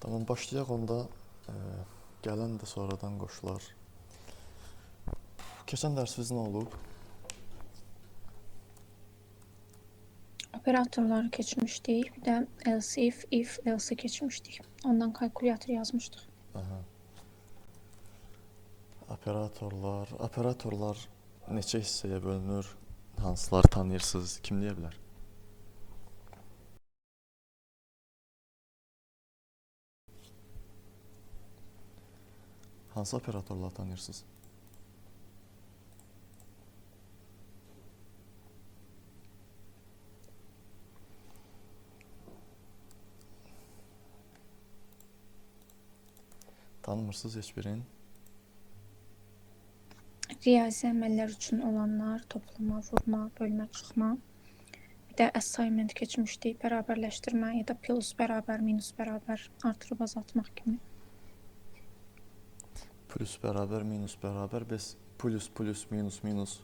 Tamam, başlayaq onda. Gələn də sonradan qoşular. Keçən dərsimiz nə olub? Operatorları keçmişdik. Bir də else if, else keçmişdik. Ondan kalkulyator yazmışdıq. Aha. Operatorlar neçə hissəyə bölünür? Hansıları tanıyırsınız? Kim deyə bilər? Hansı operatorları tanıyırsınız? Tanımırsınız heç birini? Riyazi əməllər üçün olanlar, toplama, vurma, bölmə, çıxma. Bir də assignment keçmişdik. Bərabərləşdirmə ya da plus bərabər, minus bərabər, artırıb azaltmaq kimi. Plus bərabər, minus bərabər, biz plus, minus.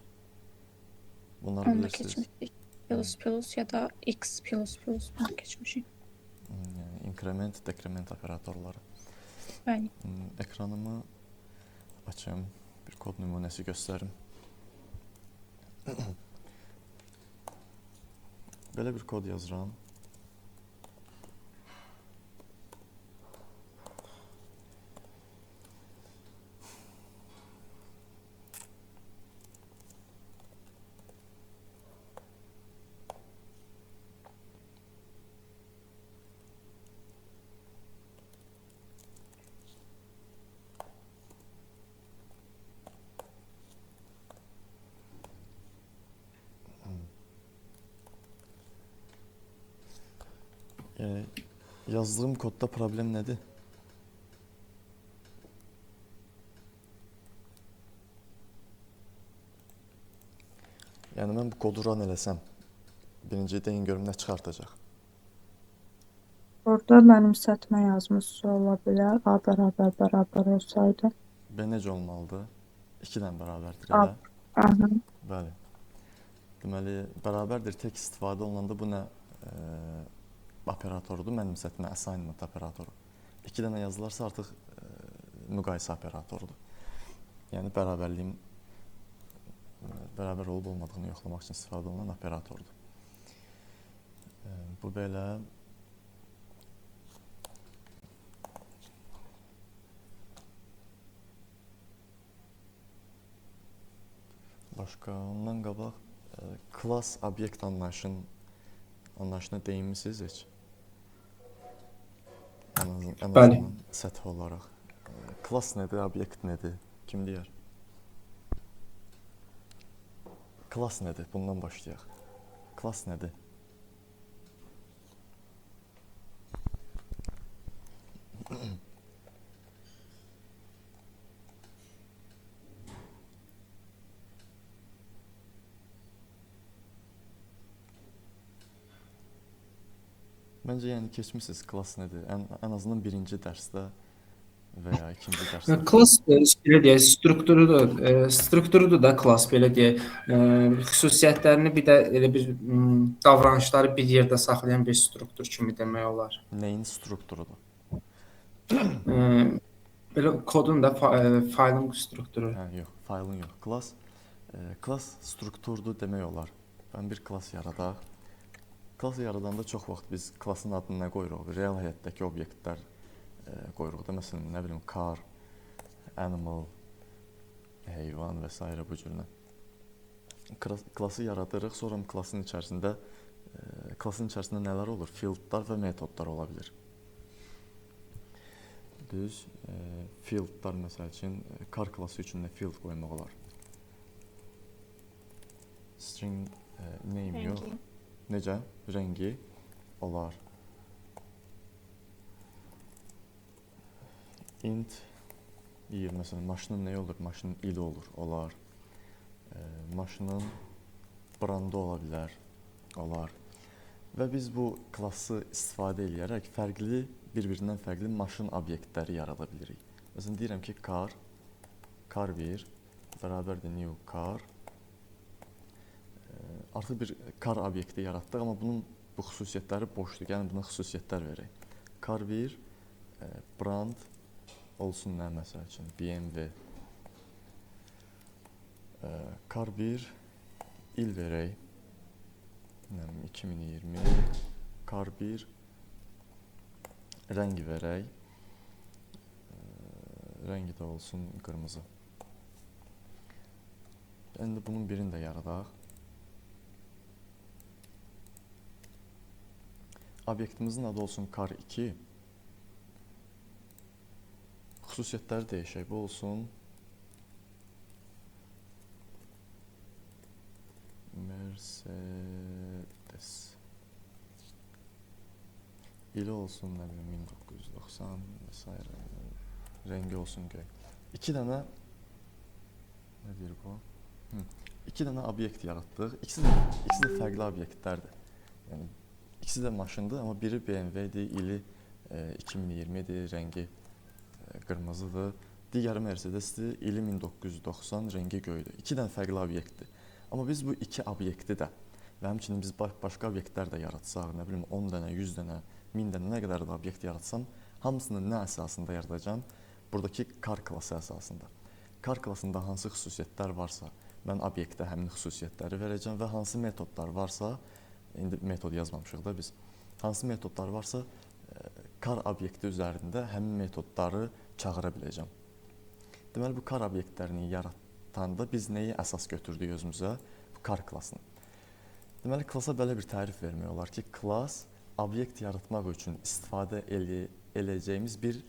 Bunları Onu da bilirsiniz. keçmişdik. Plus ya da x plus bunu keçmişik. Yəni inkrement, dekrement operatorları. Bəli. Ekranımı açım, bir kod nümunəsi göstərim. Belə bir kod yazıram. Yazdığım kodda problem nədir? Yəni mən bu kodu run eləsəm, birinci deyin görüm nə çıxartacaq? Orada mənimsətmə yazmışsa ola bilər. A bərabər olsaydı. B necə olmalıdır? 2-dən bərabərdir A. elə. Aha. Bəli. Deməli, bərabərdir tek istifadə olunanda bu nə operatordur? Mənimsətmə, assignment operatoru. 2 dənə yazılarsa artıq müqayisə operatorudur. Yəni bərabərliyin bərabər olub olmadığını yoxlamaq üçün istifadə olunan operatordur. Bu belə. Başqa, ondan qabaq klass, obyekt anlayışına değinmisiniz heç? Ən azından səthi olaraq. Klass nədir, obyekt nədir? Kim deyər? Klass nədir? Bundan başlayaq. Klass nədir? Məncə yəni keçmisiniz klass nədir? Ən azından birinci dərsdə və ya ikinci dərsdə. Klass belə deyək, strukturudur da klass belə deyək. Xüsusiyyətlərini bir də elə bir davranışları bir yerdə saxlayan bir struktur kimi demək olar. Nəyin strukturudur? Belə kodun da faylın strukturu. Hə, yox, faylın yox. Klass strukturdur demək olar. Mən bir klass yaradaq. Klassı yaradanda çox vaxt biz klassın adını nə qoyuruq? Real həyatdakı obyektlər qoyuruq da. Məsələn, nə bilim, car, animal, heyvan və s. bu cürlə. Klassı yaradırıq, sonra klassın içərisində nələr olur? Fieldlar və metodlar ola bilir. Düz, fieldlar məsəl üçün, car klassı üçün də field qoymaq olar. String name yox. Necə? Rəngi olar. Int year, məsələn, maşının nə olur? Maşının ili olur, olar. Maşının brandı ola bilər, olar. Və biz bu klassı istifadə edərək bir-birindən fərqli maşın obyektləri yarada bilirik. Məsələn, deyirəm ki, car 1 bərabərdir new car. Artıq bir car obyekti yaratdıq, amma bunun bu xüsusiyyətləri boşdur. Yəni buna xüsusiyyətlər verək. Car 1 brand olsun nə məsəl üçün BMW. Kar 1 il verək. 2020 kar 1 rəng verək. Rəngi də olsun qırmızı. İndi bunun birini də yaradaq. Obyektimizin adı olsun kar 2. Xüsusiyyətləri dəyişək. Bu olsun Mercedes. İli olsun nə bilim 1990 vs. Rəngi olsun göy. 2 dənə nə deyir bu? 2 dənə obyekt yaratdıq. İkisi də fərqli obyektlərdir. Yəni ikisi də maşındır, amma biri BMW-dir, ili 2020-dir, rəngi qırmızıdır. Digəri Mercedes-dir, ili 1990, rəngi göydür. 2 dənə fərqli obyektdir. Amma biz bu 2 obyekti də və həmçinin biz başqa obyektlər də yaratsaq, nə bilim 10 dənə, 100 dənə, 1000 dənə nə qədər də obyekt yaratsam, hamısını nə əsasında yaradacağam? Buradakı kar klası əsasında. Kar klasında hansı xüsusiyyətlər varsa, mən obyektə həmin xüsusiyyətləri verəcəm və hansı metodlar varsa, indi metod yazmamışıq da biz, hansı metodlar varsa, kar obyekti üzərində həmin metodları çağıra biləcəm. Deməli, bu kar obyektlərini yaratanda biz nəyi əsas götürdük özümüzə? Bu kar klasını. Deməli, klasa belə bir tərif vermək olar ki, klas obyekt yaratmaq üçün istifadə edəcəyimiz bir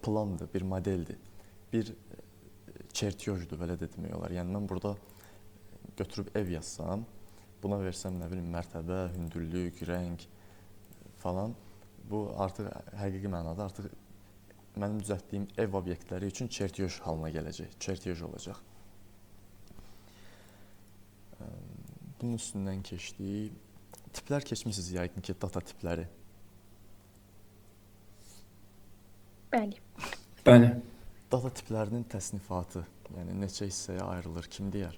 plandır, bir modeldir, bir çertyojdur, belə də demək olar. Yəni, mən burada götürüb ev yazsam, buna versəm, nə bilim, mərtəbə, hündürlük, rəng falan, bu artıq həqiqi mənada artıq mənim düzəltdiyim ev obyektləri üçün çertyoj halına gələcək, çertyoj olacaq. Bunun üstündən keçdik. Tiplər keçmişsiniz yəqin ki, data tipləri. Bəli. Bəli. Data tiplərinin təsnifatı, yəni neçə hissəyə ayrılır, kim deyər?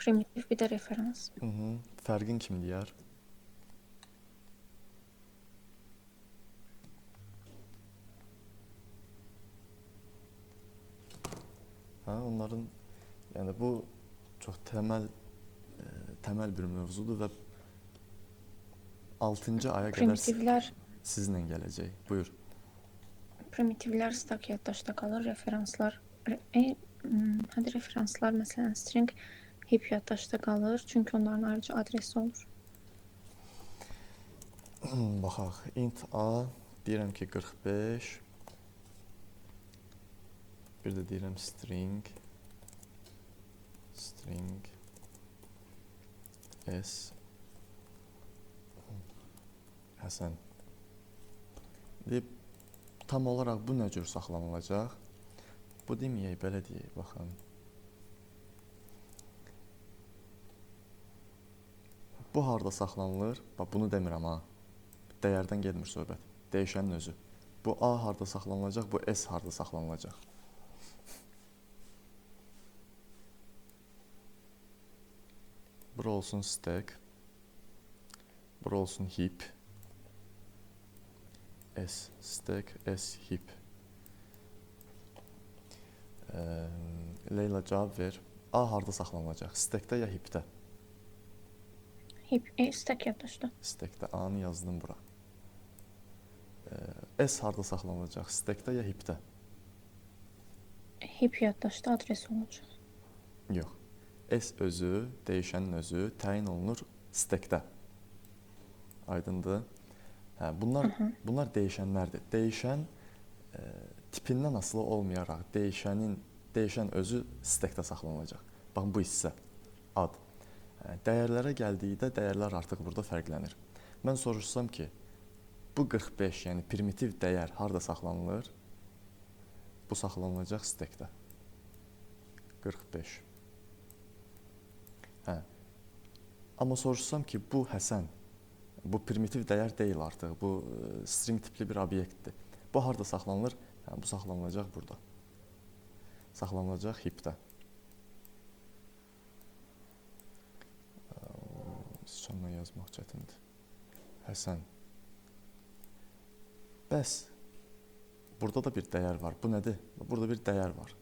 Primitiv bir də referans. Fərqin kim deyər? Onların, yəni bu çox təməl bir mövzudur və 6-cı aya qədər sizlə gələcək. Buyur. Primitivlər stak yaddaşda qalır, referanslar məsələn string hip yaddaşda qalır, çünki onların ayrıca adresi olur. Baxaq, int a deyirəm ki 45, bir də deyirəm string s Həsən. Tam olaraq bu nə cür saxlanılacaq? Bu deməyək, belə deyək, baxın. Bu harda saxlanılır? Bax, bunu demirəm ha. Dəyərdən gedmir söhbət. Dəyişənin özü. Bu a harda saxlanılacaq, bu s harda saxlanılacaq. Bura olsun stack. Bura olsun heap. S stack, S heap. Leyla cavab ver. A harda saxlanılacaq? Stackdə ya heapdə? Heap, stack yaddaşda. Stackdə A-nı yazdım bura. S harda saxlanılacaq? Stackdə ya heapdə? Heap yaddaşda adres olacaq. Yox. S özü, dəyişənin özü təyin olunur stackdə. Aydındır? Bunlar dəyişənlərdir. Dəyişən tipindən asılı olmayaraq dəyişən özü stackdə saxlanılacaq. Baxın, bu hissə ad. Dəyərlərə gəldikdə dəyərlər artıq burada fərqlənir. Mən soruşsam ki, bu 45, yəni primitiv dəyər harda saxlanılır? Bu saxlanılacaq stackdə. 45. Amma soruşsam ki, bu Həsən, bu primitiv dəyər deyil artıq, bu string tipli bir obyektdir. Bu harda saxlanılır? Bu saxlanılacaq burada. Saxlanılacaq heapdə. Sıçanla yazmaq çətindir. Həsən. Bəs burada da bir dəyər var. Bu nədir? Burada bir dəyər var.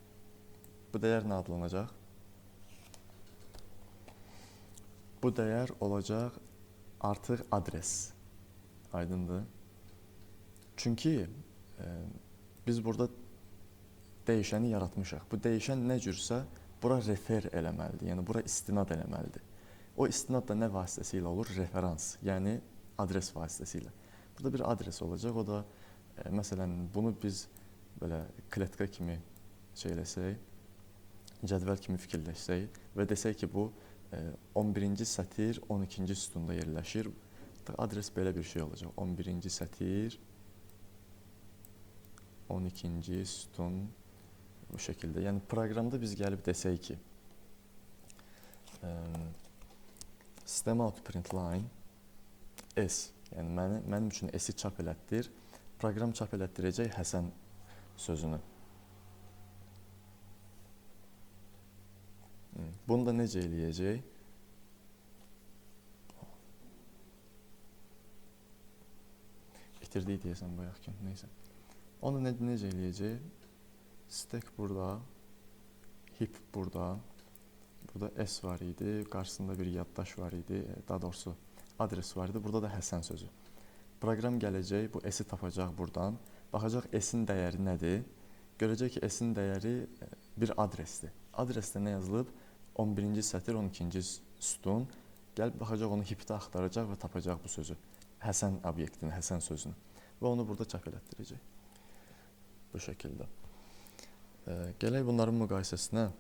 Bu dəyər nə adlanacaq? Bu dəyər olacaq artıq adres. Aydındır. Çünki biz burada dəyişəni yaratmışıq. Bu dəyişən nə cürsə bura refer eləməlidir. Yəni bura istinad eləməlidir. O istinad da nə vasitəsilə olur? Referans, yəni adres vasitəsilə. Burada bir adres olacaq. O da məsələn bunu biz belə kletka kimi eləsək, cədvəl kimi fikirləşsək və desək ki, bu 11-ci sətir 12-ci sütunda yerləşir. Adres belə bir şey olacaq. 11-ci sətir 12-ci sütun bu şəkildə. Yəni proqramda biz gəlib desək ki, system out print line S, yəni mənim üçün S-i çap elətdir. Proqram çap elətdirəcək Həsən sözünü. Bunu da necə eləyəcək? İtirdik deyəsən bayaq ki, neysə. Onu necə eləyəcək? Stack burada, heap burada, burada S var idi, qarşısında bir yaddaş var idi, daha doğrusu adres var idi, burada da Həsən sözü. Proqram gələcək, bu S-i tapacaq buradan, baxacaq S-in dəyəri nədir? Görəcək ki, S-in dəyəri bir adresdir. Adresdə nə yazılıb? 11-ci sətir 12-ci sütun. Gəlib baxacaq, onu heapdə axtaracaq və tapacaq bu sözü. Həsən obyektini, Həsən sözünü. Və onu burada çap elətdirəcək. Bu şəkildə. Gələk bunların müqayisəsinə.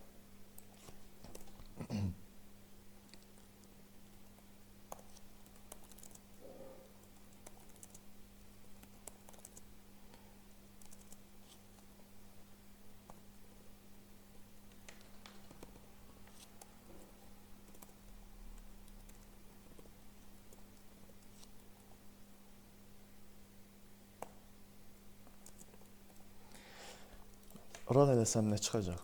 Run eləsəm nə çıxacaq?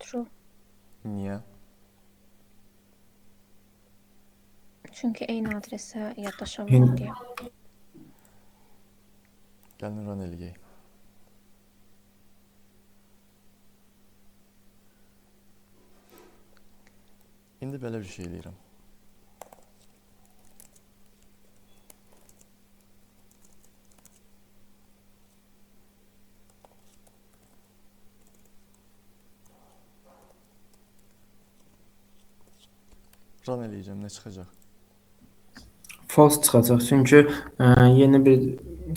True. Niyə? Çünki eyni adresə yaddaşa vurur deyə. Gəlin run eləyək. İndi belə bir şey eləyirəm. Run eləyəcəm, nə çıxacaq? False çıxacaq. Çünki yeni bir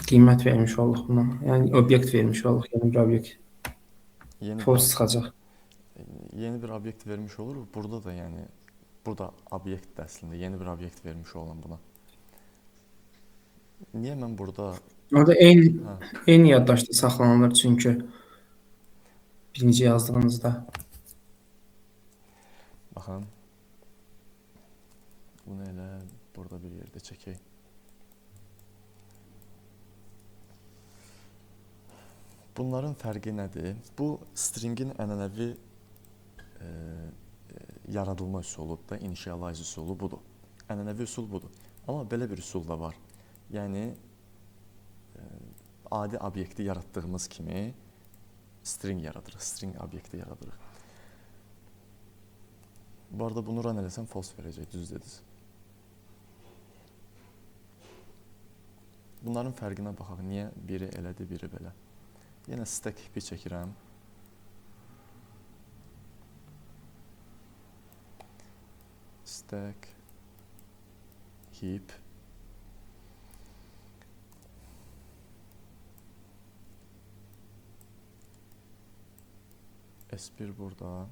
qiymət vermiş olduq buna. Yəni obyekt vermiş olduq, yeni bir obyekt. False çıxacaq. Yeni bir obyekt vermiş olur. Burada da yəni burada obyektdir əslində. Yeni bir obyekt vermiş olan buna. Niyə mən burada Orada eyni yaddaşda saxlanılır çünki birinci yazdığınızda. baxın. Bunu elə burada bir yerdə çəkək. Bunların fərqi nədir? Bu stringin ənənəvi yaradılma üsuludur da, initialize üsulu budur. Ənənəvi üsul budur. Amma belə bir üsul da var. Yəni adi obyekti yaratdığımız kimi string yaradırıq, string obyekti yaradırıq. Bu arada bunu run eləsəm false verəcək, düz dediniz. Bunların fərqinə baxaq. Niyə biri elədir, biri belə? Yenə stack heap'i çəkirəm. Stack heap. S1 burada.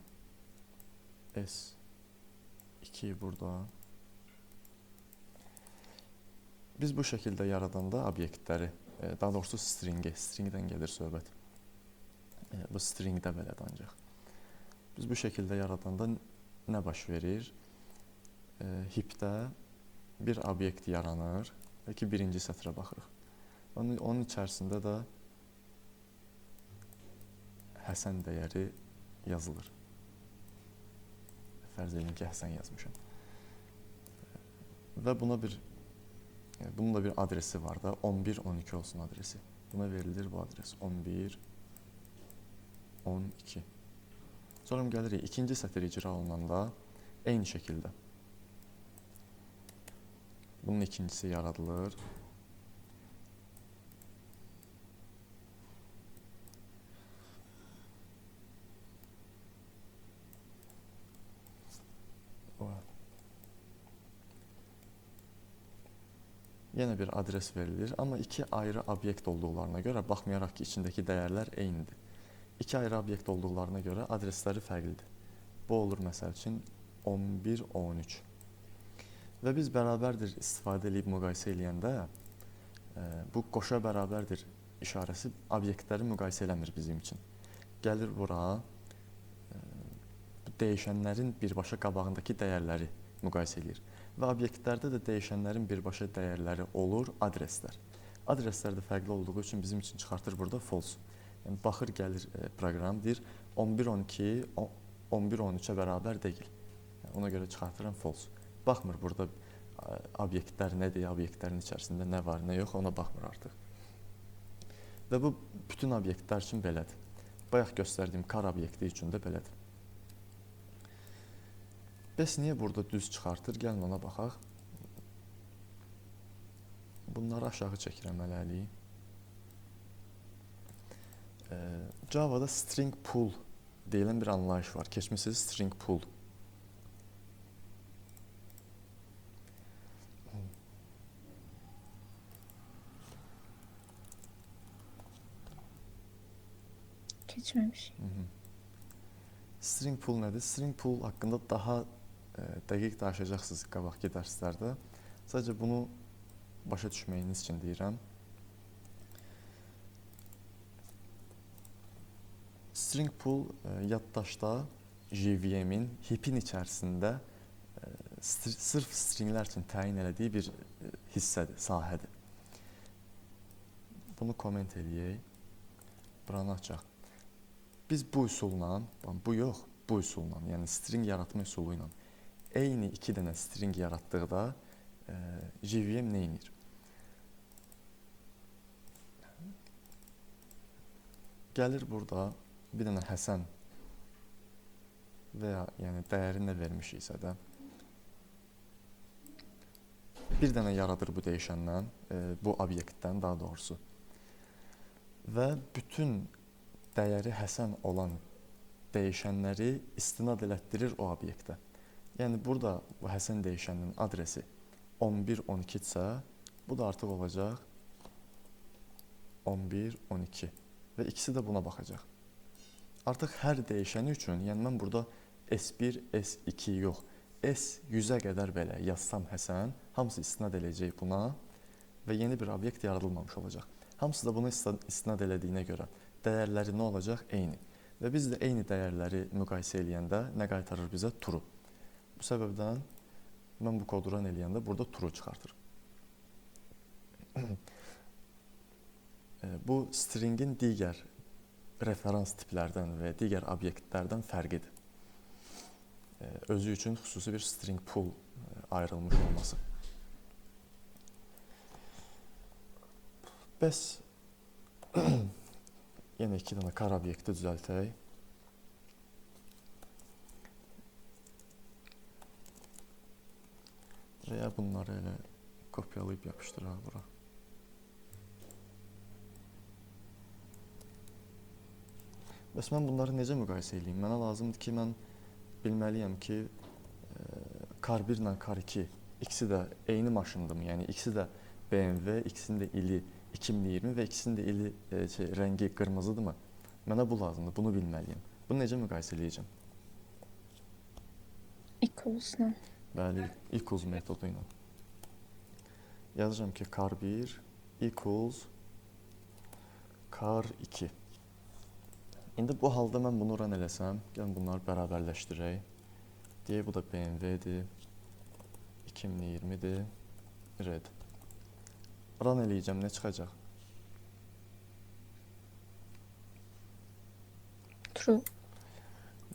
S2 burada. Biz bu şəkildə yaradanda obyektləri, daha doğrusu stringdən gəlir söhbət. Bu stringdə belədir ancaq. Biz bu şəkildə yaradanda nə baş verir? Heapdə bir obyekt yaranır. Belki birinci sətrə baxırıq. Onun içərisində də Həsən dəyəri yazılır. fərz edin ki, Həsən yazmışam. Və bunun da bir adresi var da, 11-12 olsun adresi. Buna verilir bu adres, 11-12. Sonra gəlirik, ikinci sətr icra olunanda eyni şəkildə. Bunun ikincisi yaradılır. Yenə bir adres verilir, amma iki ayrı obyekt olduqlarına görə, baxmayaraq ki, içindəki dəyərlər eynidir. İki ayrı obyekt olduqlarına görə adresləri fərqlidir. Bu olur, məsəl üçün, 11-13. Və biz bərabərdir istifadə edib müqayisə eləyəndə, bu qoşa bərabərdir işarəsi obyektləri müqayisə eləmir bizim üçün. Gəlir bura, dəyişənlərin birbaşa qabağındakı dəyərləri müqayisə eləyir. Və obyektlərdə də dəyişənlərin birbaşa dəyərləri olur, adreslər. Adreslər də fərqli olduğu üçün bizim üçün çıxartır burada false. Yəni, baxır, gəlir proqram, deyir 11-12, 11-13-ə bərabər deyil. Yəni, ona görə çıxartıram false. Baxmır burada obyektlər nədir, obyektlərin içərisində nə var, nə yox, ona baxmır artıq. Və bu bütün obyektlər üçün belədir. Bayaq göstərdiyim car obyekti üçün də belədir. Bəs niyə burada düz çıxartır? Gəlin ona baxaq. Bunları aşağı çəkirəm hələlik. Java'da string pool deyilən bir anlayış var. Keçmişsiniz string pool. Keçməmiş. String pool nədir? String pool haqqında daha dəqiq danışacaqsınız qabaqki dərslərdə. Sadəcə bunu başa düşməyiniz üçün deyirəm. String pool yaddaşda JVM-in heap'in içərisində sırf stringlər üçün təyin elədiyi bir hissədir, sahədir. Bunu komment eləyək. Buranı açaq. Biz bu üsulla, bu yox, bu üsulla, yəni string yaratma üsulu ilə eyni iki dənə string yaratdıqda JVM nə edir? Gəlir burada bir dənə Həsən və ya yəni dəyəri nə vermişiksə də bir dənə yaradır bu dəyişəndən, bu obyektdən daha doğrusu. Və bütün dəyəri Həsən olan dəyişənləri istinad elətdirir o obyektə. Yəni burada bu Həsən dəyişəninin adresi 11-12-dirsə, bu da artıq olacaq 11-12 və ikisi də buna baxacaq. Artıq hər dəyişəni üçün, yəni mən burada S1, S2 yox, S100-ə qədər belə yazsam Həsən, hamısı istinad eləyəcək buna və yeni bir obyekt yaradılmamış olacaq. Hamısı da bunu istinad elədiyinə görə dəyərləri nə olacaq? Eyni. Və biz də eyni dəyərləri müqayisə eləyəndə nə qaytarır bizə? True. Bu səbəbdən mən bu kodu run eləyəndə burada true çıxartır. Bu stringin digər referans tiplərdən və digər obyektlərdən fərqidir. Özü üçün xüsusi bir string pool ayrılmış olması. Bəs yenə iki dənə car obyekti düzəltək. Və ya bunları elə kopyalayıb yapışdıraq bura. Bəs mən bunları necə müqayisə edeyim? Mənə lazımdır ki, mən bilməliyəm ki, car 1 ilə car 2 ikisi də eyni maşındırmı? Yəni ikisi də BMW, ikisinin də ili 2020 və ikisinin də ili rəngi qırmızıdırmı? Mənə bu lazımdır, bunu bilməliyəm. Bunu necə müqayisə edəcəm? Equals-la. Bəli, equals metodu ilə. Yazacağım ki, car 1 equals car 2. İndi bu halda mən bunu run eləsəm, gəlin bunları bərabərləşdirək. Deyək, bu da BMW-dir, 2020-dir, red. Run eləyəcəm, nə çıxacaq? True.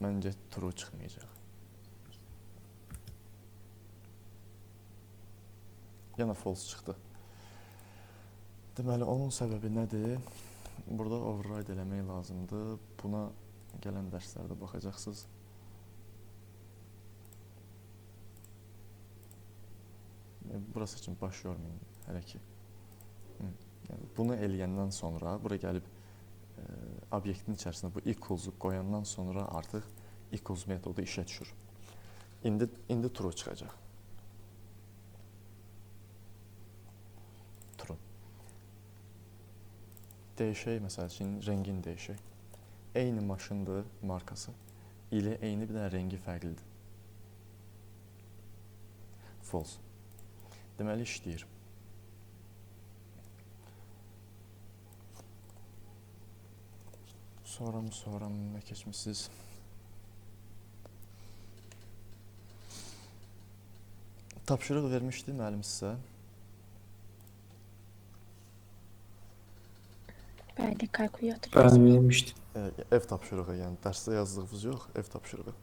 Məncə true çıxmayacaq. yenə false çıxdı. Deməli, onun səbəbi nədir? Burada override eləmək lazımdır. Buna gələn dərslərdə baxacaqsınız. Burası üçün baş yormayın hələ ki. Yəni, bunu eləyəndən sonra, bura gəlib obyektin içərisində bu equals-u qoyandan sonra artıq equals metodu işə düşür. İndi true çıxacaq. True. Dəyişək, məsəl üçün, rəngini dəyişək. Eyni maşındır markası. ilə eyni, bir dənə rəngi fərqlidir. False. Deməli, işləyir. Sonra nə keçmişsiniz? Tapşırıq vermişdi müəllim sizə. Bəli, kalkulyator. Bəli, vermişdim. Ev tapşırığı, yəni dərsdə yazdığınız yox, ev tapşırığı.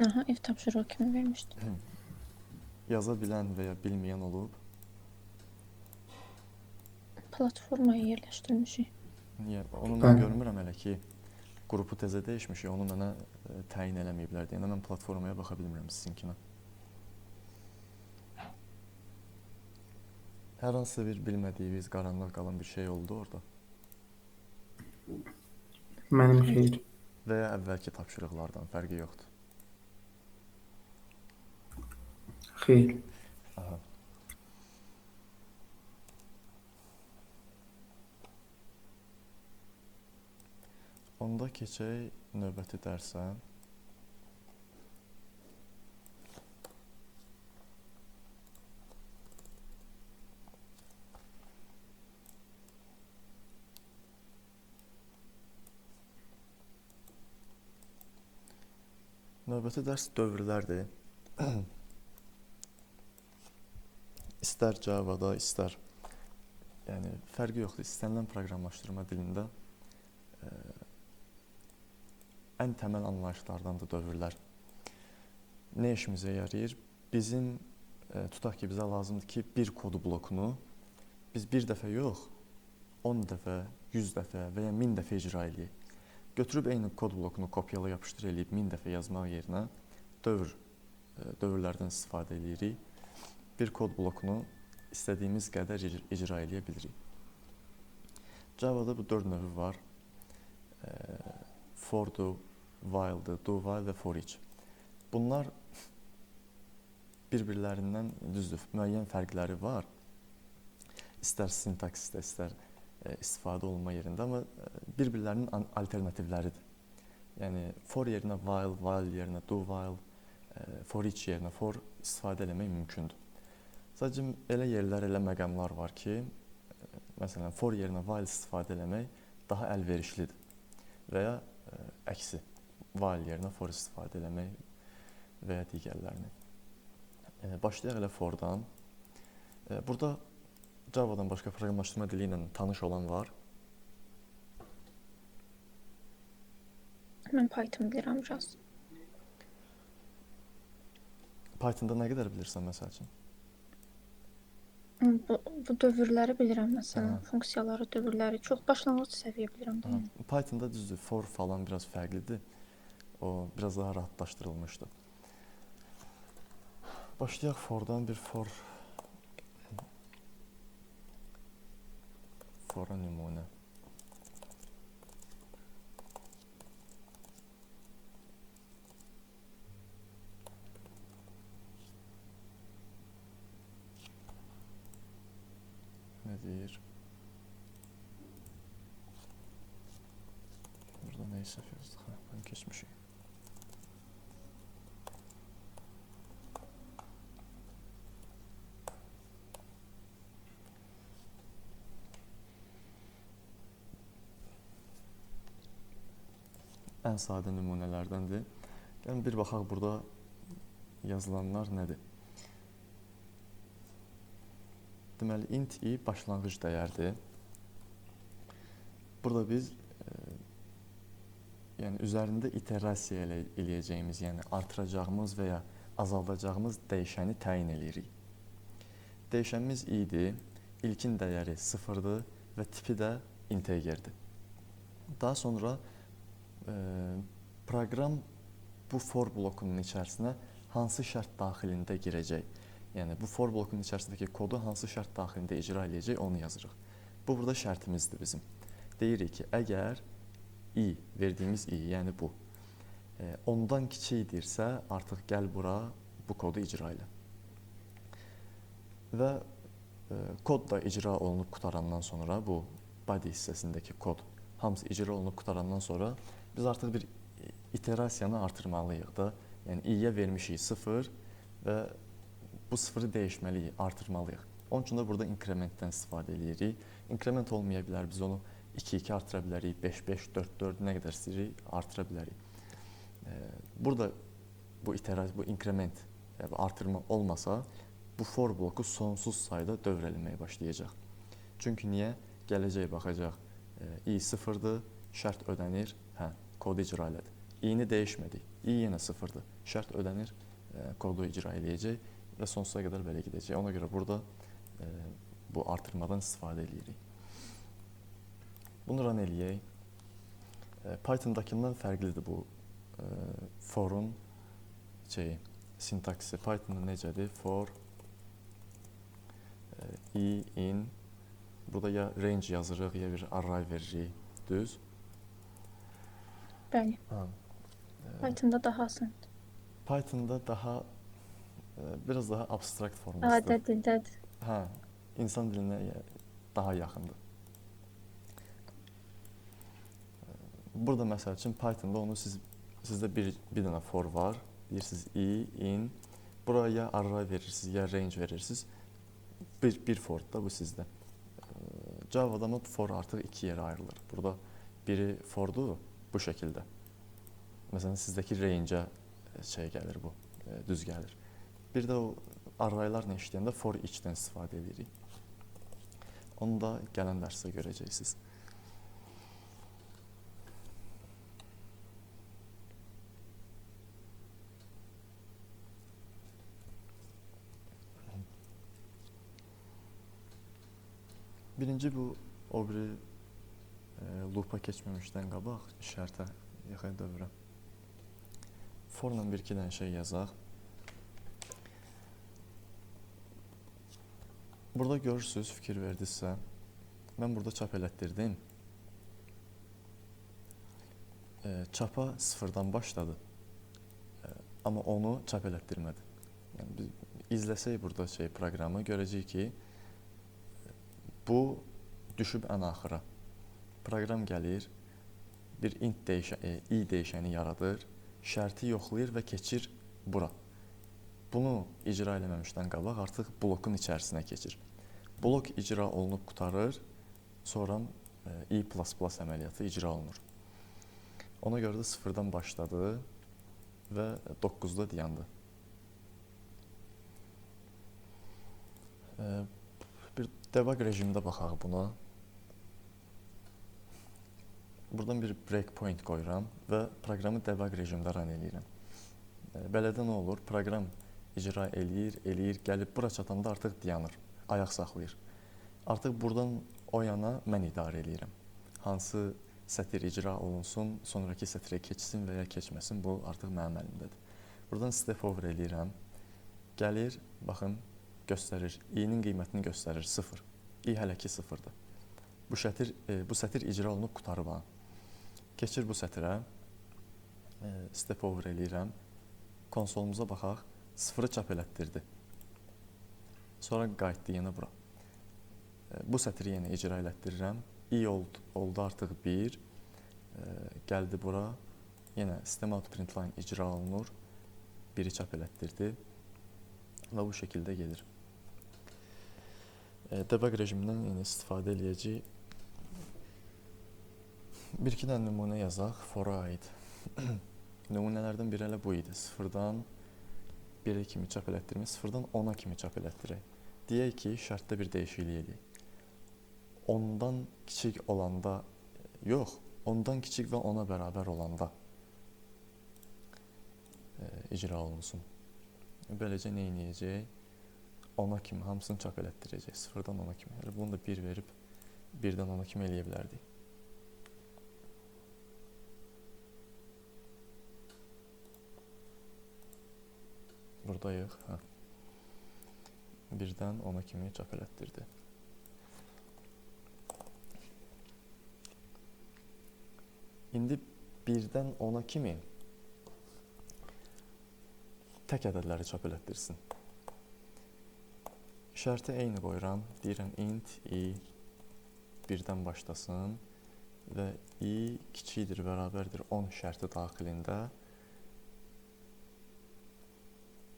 Aha, ev tapşırığı kimi vermişdi. Yaza bilən və ya bilməyən olub. Platformaya yerləşdirmişik. Niyə? Onu mən görmürəm hələ ki, qrupu təzə dəyişmişik, onu mənə təyin eləməyiblər deyəndə mən platformaya baxa bilmirəm sizinkinə. Hər hansı bir bilmədiyiniz, qaranlıq qalan bir şey oldu orada? Mənim xeyr. Və ya əvvəlki tapşırıqlardan fərqi yoxdur. Xeyr. Aha. Onda keçək növbəti dərsə. Növbəti dərs dövrlərdir. İstər Java-da, istər, yəni fərqi yoxdur, istənilən proqramlaşdırma dilində ən təməl anlayışlardandır dövrlər. Nə işimizə yarayır? Bizim, tutaq ki, bizə lazımdır ki, bir kod blokunu biz bir dəfə yox, 10 dəfə, 100 dəfə və ya 1000 dəfə icra edəyik. Götürüb eyni kod blokunu kopyala yapışdır eləyib 1000 dəfə yazmaq yerinə dövrlərdən istifadə edirik. Bir kod blokunu istədiyimiz qədər icra edə bilirik. Java-da bu 4 növü var. For-dur, while-dur, do-while və for each. Bunlar bir-birlərindən düzdür, müəyyən fərqləri var. İstər sintaksisdə, istər istifadə olunma yerində, amma bir-birlərinin alternativləridir. Yəni, for yerinə while, while yerinə do, while, for each yerinə for istifadə eləmək mümkündür. Sadəcə elə yerlər, elə məqamlar var ki, məsələn, for yerinə while istifadə eləmək daha əlverişlidir və ya əksi, while yerinə for istifadə eləmək və ya digərlərini. Başlayaq elə fordan. Burada Java-dan başqa proqramlaşdırma dili ilə tanış olan var. Mən Python bilirəm biraz. Pythonda nə qədər bilirsən, məsəl üçün? Bu dövrləri bilirəm, məsələn, funksiyaları, dövrləri. Çox başlanğıc səviyyə bilirəm. Pythonda düzdür, for falan biraz fərqlidir. O, biraz daha rahatlaşdırılmışdır. Başlayaq fordan, bir fora nümunə. Nə deyir? Burada nəyi səhv yazdıq? Ben keçmişik. Ən sadə nümunələrdəndir. Gəlin bir baxaq burada yazılanlar nədir? Deməli, int i başlanğıc dəyərdir. Burada biz yəni üzərində iterasiya eləyəcəyimiz, yəni artıracağımız və ya azaldacağımız dəyişəni təyin eləyirik. dəyişənimiz i-dir. İlkin dəyəri 0-dır və tipi də integerdir. Daha sonra proqram bu for blokunun içərisinə hansı şərt daxilində girəcək? Yəni bu for blokunun içərisindəki kodu hansı şərt daxilində icra edəcək, onu yazırıq. Bu burada şərtimizdir bizim. Deyirik ki, əgər i, verdiyimiz i, yəni bu, ondan kiçikdirsə, artıq gəl bura bu kodu icra elə. Və kod da icra olunub qutarandan sonra, bu body hissəsindəki kod hamısı icra olunub qutarandan sonra biz artıq bir iterasiyanı artırmalıyıq da. Yəni i-yə vermişik 0 və bu 0-ı dəyişməliyik, artırmalıyıq. Onun üçün də burada inkrementdən istifadə edirik. İnkrement olmaya bilər, biz onu 2-2 artıra bilərik, 5-5, 4-4 nə qədər istəyirik artıra bilərik. Burada bu inkrement, artırma olmasa, bu for bloku sonsuz sayda dövr eləməyə başlayacaq. Çünki niyə? Gələcək baxacaq, i 0-dır, şərt ödənir, kodu icra elədi. i-ni dəyişmədik, i yenə 0-dır, şərt ödənir, kodu icra eləyəcək və sonsuza qədər belə gedəcək. Ona görə burada bu artırmadan istifadə edirik. Bunu run eləyək. Python-dakından fərqlidir bu forun sintaksi. Python-da necədir? For, i, in. Burada ya range yazırıq, ya bir array veririk. Düz. Bəli. Python-da daha asandır. Python-da daha biraz daha abstrakt formasıdır. Adi dildədir. İnsan dilinə daha yaxındır. Burada məsəl üçün Python-da onu sizdə bir dənə for var. Deyirsiniz i, in. Buraya ya array verirsiniz, ya range verirsiniz. Bir for da bu sizdə. Java'da for artıq 2 yerə ayrılır. Burada biri fordur bu şəkildə. Məsələn, sizdəki range-ə gəlir bu, düz gəlir. Bir də o arraylarla işləyəndə for each-dən istifadə edirik. Onu da gələn dərsdə görəcəksiniz. Birinci bu o biri loop'a keçməmişdən qabaq şərtə yaxın dövrəm. Forla bir-iki dənə şey yazaq. Burada görürsünüz, fikir verdinizsə, mən burada çap elətdirdim. Çapa 0-dan başladı, amma onu çap elətdirmədi. Yəni, biz izləsək burada proqramı, görəcəyik ki, bu düşüb ən axıra. Proqram gəlir, bir int i dəyişəni yaradır, şərti yoxlayır və keçir bura. Bunu icra eləməmişdən qabaq artıq blokun içərisinə keçir. Blok icra olunub qutarır, sonra i++ əməliyyatı icra olunur. Ona görə də 0-dan başladı və 9-da dayandı. Bir debug rejimində baxaq buna. Buradan bir breakpoint qoyuram və proqramı debug rejimdə run eləyirəm. Belədə nə olur? Proqram icra eləyir, gəlib bura çatanda artıq dayanır, ayaq saxlayır. Artıq buradan o yana mən idarə eləyirəm. Hansı sətir icra olunsun, sonraki sətirə keçsin və ya keçməsin, bu artıq mənim əlimdədir. Buradan step over eləyirəm. Gəlir, baxın, göstərir, i-nin qiymətini göstərir 0. i hələ ki 0-dır. Bu sətir icra olunub qutarıb. Keçir bu sətirə, step over eləyirəm. Konsolumuza baxaq, 0-ı çap elətdirdi. Sonra qayıtdı yenə bura. Bu sətiri yenə icra elətdirirəm. i oldu artıq 1. Gəldi bura. Yenə system out println icra olunur. 1-i çap elətdirdi. Və bu şəkildə gedir. Debug rejimindən yenə istifadə eləyəcəyik. Bir-iki dənə nümunə yazaq, for-a aid. Nümunələrdən biri elə bu idi. 0-dan 1-ə kimi çap elətdirmək, 0-dan 10-a kimi çap elətdirək. Deyək ki, şərtdə bir dəyişiklik eləyək. 10-dan kiçik olanda, yox, 10-dan kiçik və 10-a bərabər olanda icra olunsun. Beləcə nə edəcək? 10-a kimi hamısını çap elətdirəcək. 0-dan 10-a kimi. Yəni bunu da 1 verib 1-dən 10-a kimi eləyə bilərdik. Buradayıq. 1-dən 10-a kimi çap elətdirdi. İndi 1-dən 10-a kimi tək ədədləri çap elətdirsin. Şərti eyni qoyuram. Deyirəm int i 1-dən başlasın və i kiçikdir, bərabərdir 10 şərti daxilində.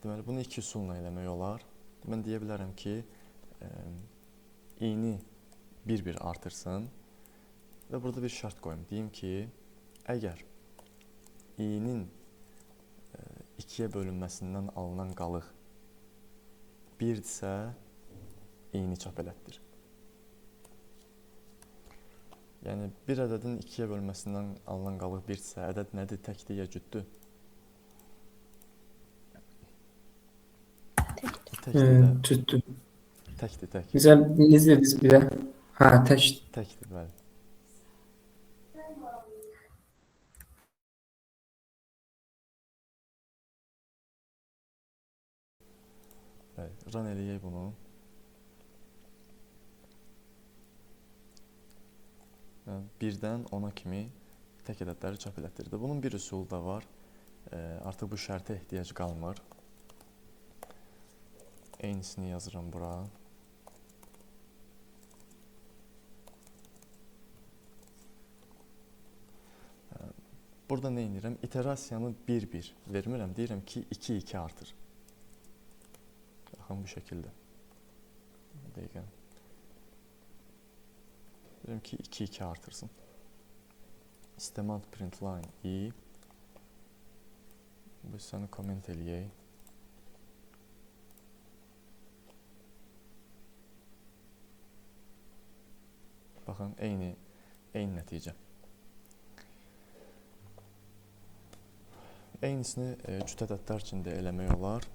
Deməli, bunu 2 üsulla eləmək olar. Mən deyə bilərəm ki, i-ni 1-1 artırsın və burada bir şərt qoyum. Deyim ki, əgər i-nin 2-yə bölünməsindən alınan qalıq 1-dirsə, i-ni çap elətdir. Yəni, bir ədədin 2-yə bölünməsindən alınan qalıq 1-dirsə, ədəd nədir? Təkdir ya cütdür? Tütdü. Təkdir, tək. Necə dediniz bir də? Hə, tək. Təkdir, bəli. Run eləyək bunu. Birdən 10-a kimi tək ədədləri çap elətdirdi. Bunun bir üsulu da var. Artıq bu şərtə ehtiyac qalmır. Eynisini yazıram bura. Burada nə edirəm? İterasiyanı 1-1 vermirəm. Deyirəm ki, 2-2 artır. Baxın bu şəkildə. Bir dəqiqə. Deyirəm ki, 2-2 artırsın. İstəmad println i. Bu hissəni komment eləyək. Baxın, eyni nəticə. Eynisini cüt ədədlər üçün də eləmək olar.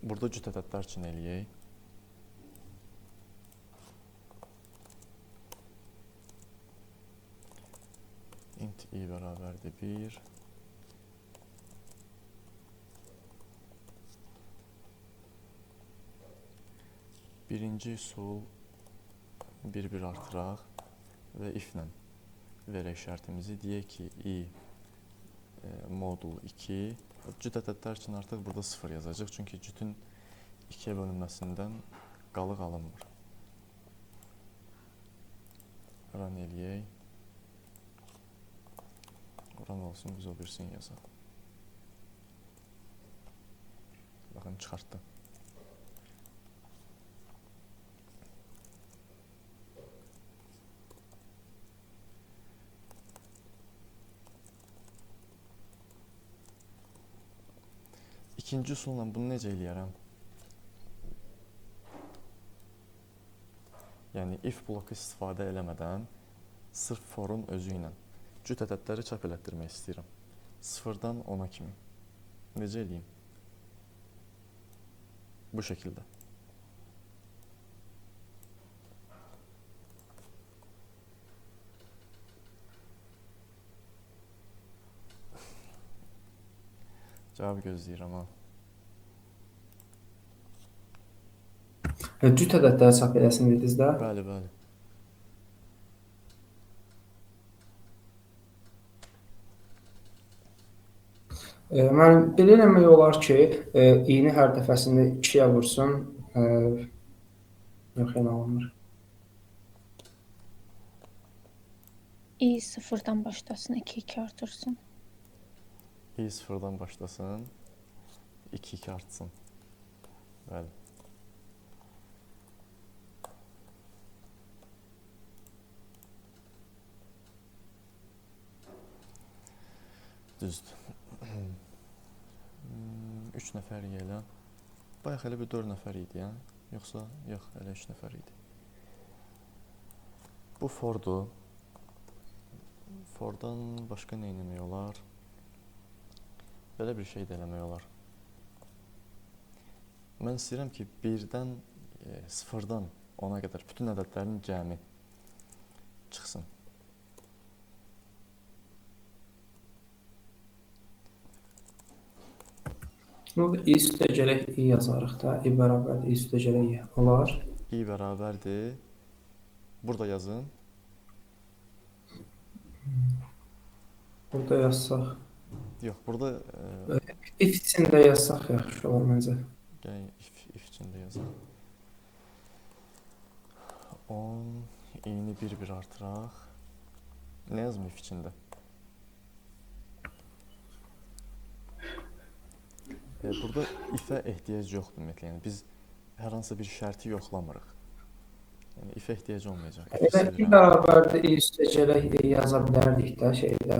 Burada cüt ədədlər üçün eləyək. Int i bərabərdir 1. Birinci üsul 1-1 artıraq və if-lə verək şərtimizi. Deyək ki, i modul 2. Cüt ədədlər üçün artıq burada 0 yazacaq. Çünki cütün 2-yə bölünməsindən qalıq alınmır. Run eləyək. Run olsun, biz o birisini yazaq. Baxın, çıxartdı. İkinci üsulla bunu necə eləyərəm? Yəni, if bloku istifadə eləmədən sırf forun özü ilə cüt ədədləri çap elətdirmək istəyirəm. 0-dan 10-a kimi. Necə eləyim? Bu şəkildə. Cavab gözləyirəm, ha. Cüt ədədləri çap eləsin dediniz də? Bəli, bəli. Mən belə eləmək olar ki, i-ni hər dəfəsində 2-yə vursun. Yox, yəni alınmır. i 0-dan başlasın, 2-2 artırsın. i 0-dan başlasın, 2-2 artsın. Bəli. Düzdür. 3 nəfər elə. Bayaq elə bir 4 nəfər idi, ya? Yoxsa, yox, elə 3 nəfər idi. Bu fordur. Fordan başqa nə eləmək olar? Belə bir şey də eləmək olar. Mən istəyirəm ki, 1-dən 0-dan 10-a qədər bütün ədədlərin cəmi çıxsın. Burada i üstə gərək i yazarıq da. I bərabər i üstə gərək i olar. I bərabərdir. Burada yazın. Burada yazsaq. Yox, burada If içində yazsaq yaxşı olar məncə. gəlin if içində yazaq. 10 i-ni 1-1 artıraq. Nə yazım if içində? Burada if-ə ehtiyac yoxdur ümumiyyətlə. Yəni biz hər hansı bir şərti yoxlamırıq. Yəni if ehtiyac olmayacaq. Elə i bərabərdir i üstə gərək i yaza bilərdik də şeydə.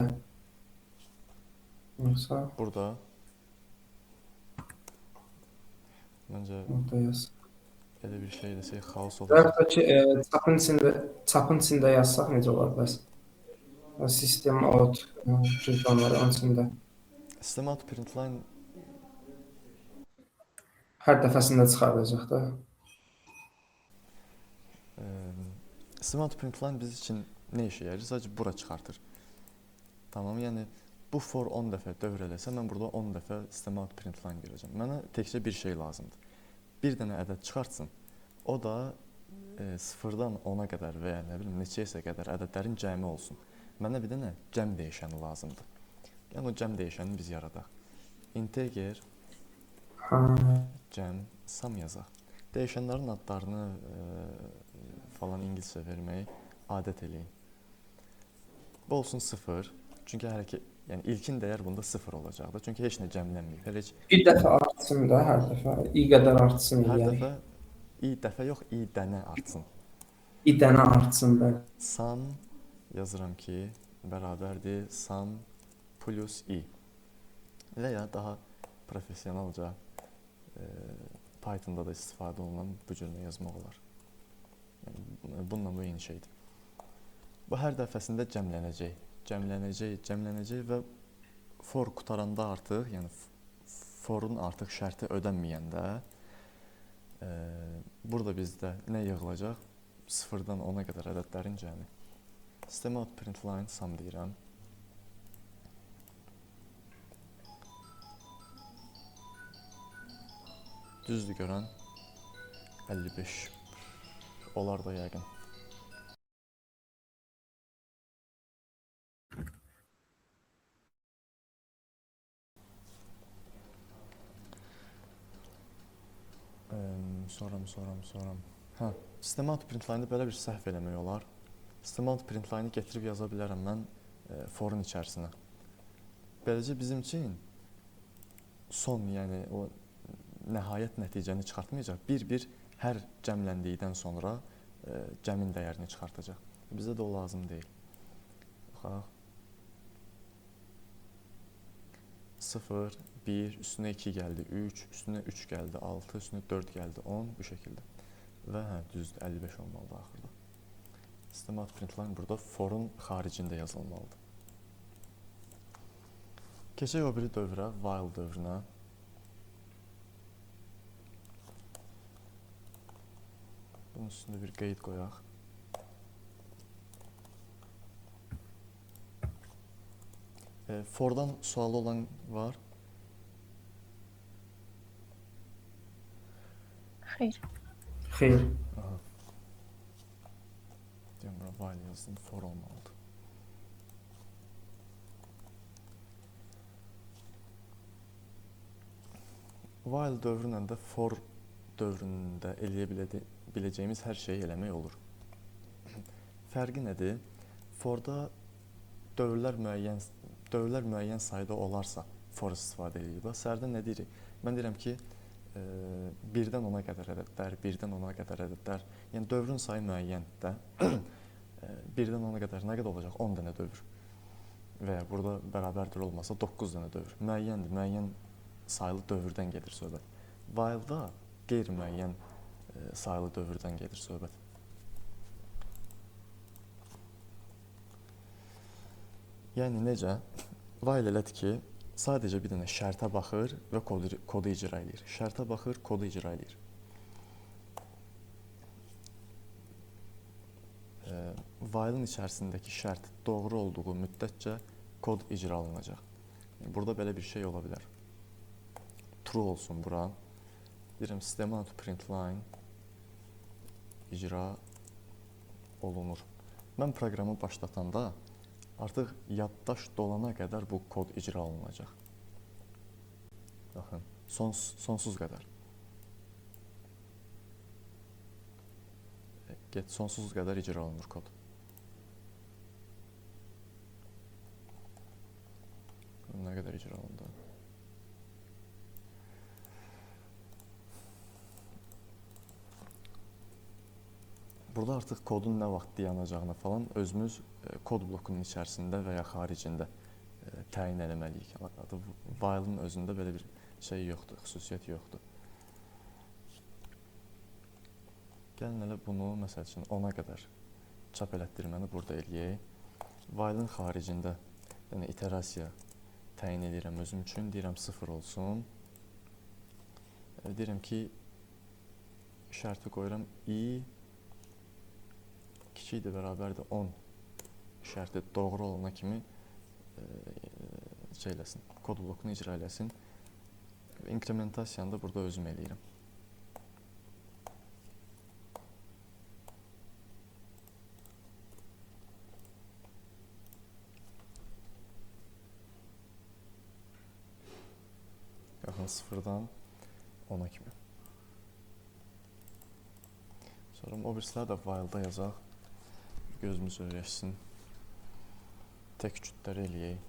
Yoxsa Burada məncə burada yaz. elə bir şey desək xaos Və olacaq. yaxud da ki, çapın içində yazsaq necə olar bəs? System out cüzdanları onun içində. System out print line Hər dəfəsində çıxardacaq da. System out print line biz üçün nə işə yarayır? Sadəcə bura çıxartır. Tamam, yəni bu for 10 dəfə dövr eləsə, mən burada 10 dəfə system out print line görəcəm. Mənə təkcə bir şey lazımdır. Bir dənə ədəd çıxartsın. O da 0-dan 10-a qədər və ya nə bilim neçəsə qədər ədədlərin cəmi olsun. Mənə bir dənə cəm dəyişəni lazımdır. Yəni o cəm dəyişənini biz yaradaq. Integer cəm sum yazaq. Dəyişənlərin adlarını falan ingiliscə verməyi adət eləyin. Bu olsun 0. Çünki yəni ilkin dəyər bunda 0 olacaqdır. Çünki heç nə cəmlənməyib. Heç bir dəfə artsın da hər dəfə. I qədər artsın. hər yəni. dəfə i dəfə yox, i dənə artsın. I dənə artsın da. Sum yazıram ki, bərabərdir sum plus i. Və ya daha professionalca Pythonda da istifadə olunan bu cürlə yazmaq olar. Yəni, bununla bu eyni şeydir. Bu hər dəfəsində cəmlənəcək. Cəmlənəcək və for qutaranda artıq, yəni forun artıq şərti ödənməyəndə burada bizdə nə yığılacaq? 0-dan 10-a qədər ədədlərin cəmi. System out print line sum deyirəm. Düzdür görən 55 olar da yəqin. Soram. System out print line-da belə bir səhv eləmək olar. System out print line-i gətirib yaza bilərəm mən forun içərisinə. Beləcə bizim üçün son, yəni o nəhayət nəticəni çıxartmayacaq. Bir-bir hər cəmləndikdən sonra cəmin dəyərini çıxartacaq. Bizə də o lazım deyil. Baxaq. 0, 1, üstünə 2 gəldi, 3, üstünə 3 gəldi, 6, üstünə 4 gəldi, 10 bu şəkildə. Və düzdür, 55 olmalıdır axırda. System out print line burada forun xaricində yazılmalıdır. Keçək o biri dövrə, while dövrünə. Bunun üstündə bir qeyd qoyaq. Fordan sualı olan var. Xeyr. Xeyr. Deyəm, bura while yazdım, for olmalıdır. While dövrünlə də for dövründə eləyə biləcəyimiz hər şeyi eləmək olur. Fərqi nədir? Forda dövrlər müəyyən sayda olarsa for istifadə edirik. Sərdə nə deyirik? Mən deyirəm ki, 1-dən 10-a qədər ədədlər, 1-dən 10-a qədər ədədlər, yəni dövrün sayı müəyyəndir. 1-dən 10-a qədər nə qədər olacaq? 10 dənə dövr. Və ya burada bərabərdir olmasa 9 dənə dövr. Müəyyəndir, müəyyən saylı dövrdən gedir söhbət. While-da qeyri-müəyyən saylı dövrdən gedir söhbət. Yəni necə? While elədir ki, sadəcə bir dənə şərtə baxır və kodu icra edir. Şərtə baxır, kodu icra edir. While-ın içərisindəki şərt doğru olduğu müddətcə kod icra olunacaq. Burada belə bir şey ola bilər. True olsun bura. Deyirəm, system.out.println icra olunur. Mən proqramı başlatanda artıq yaddaş dolana qədər bu kod icra olunacaq. Baxın, sonsuz qədər. Sonsuz qədər icra olunur kod. Nə qədər icra olundu? Burada artıq kodun nə vaxt dayanacağını falan özümüz kod blokunun içərisində və ya xaricində təyin eləməliyik. While-ın özündə belə bir şey yoxdur, xüsusiyyət yoxdur. Gəlin elə bunu, məsəl üçün, 10-a qədər çap elətdirməni burada eləyək. While-ın xaricində iterasiya təyin edirəm özüm üçün. Deyirəm 0 olsun. Deyirəm ki, şərti qoyuram i kiçik də bərabərdir 10 şərti doğru olana kimi kod blokunu icra eləsin. İnkrementasiyanı da burada özüm eləyirəm. Yaxın 0-dan 10-a kimi. Sonra o birisləri də while-da yazaq. Gözümüz öyrəşsin. Tək kütləri eləyək.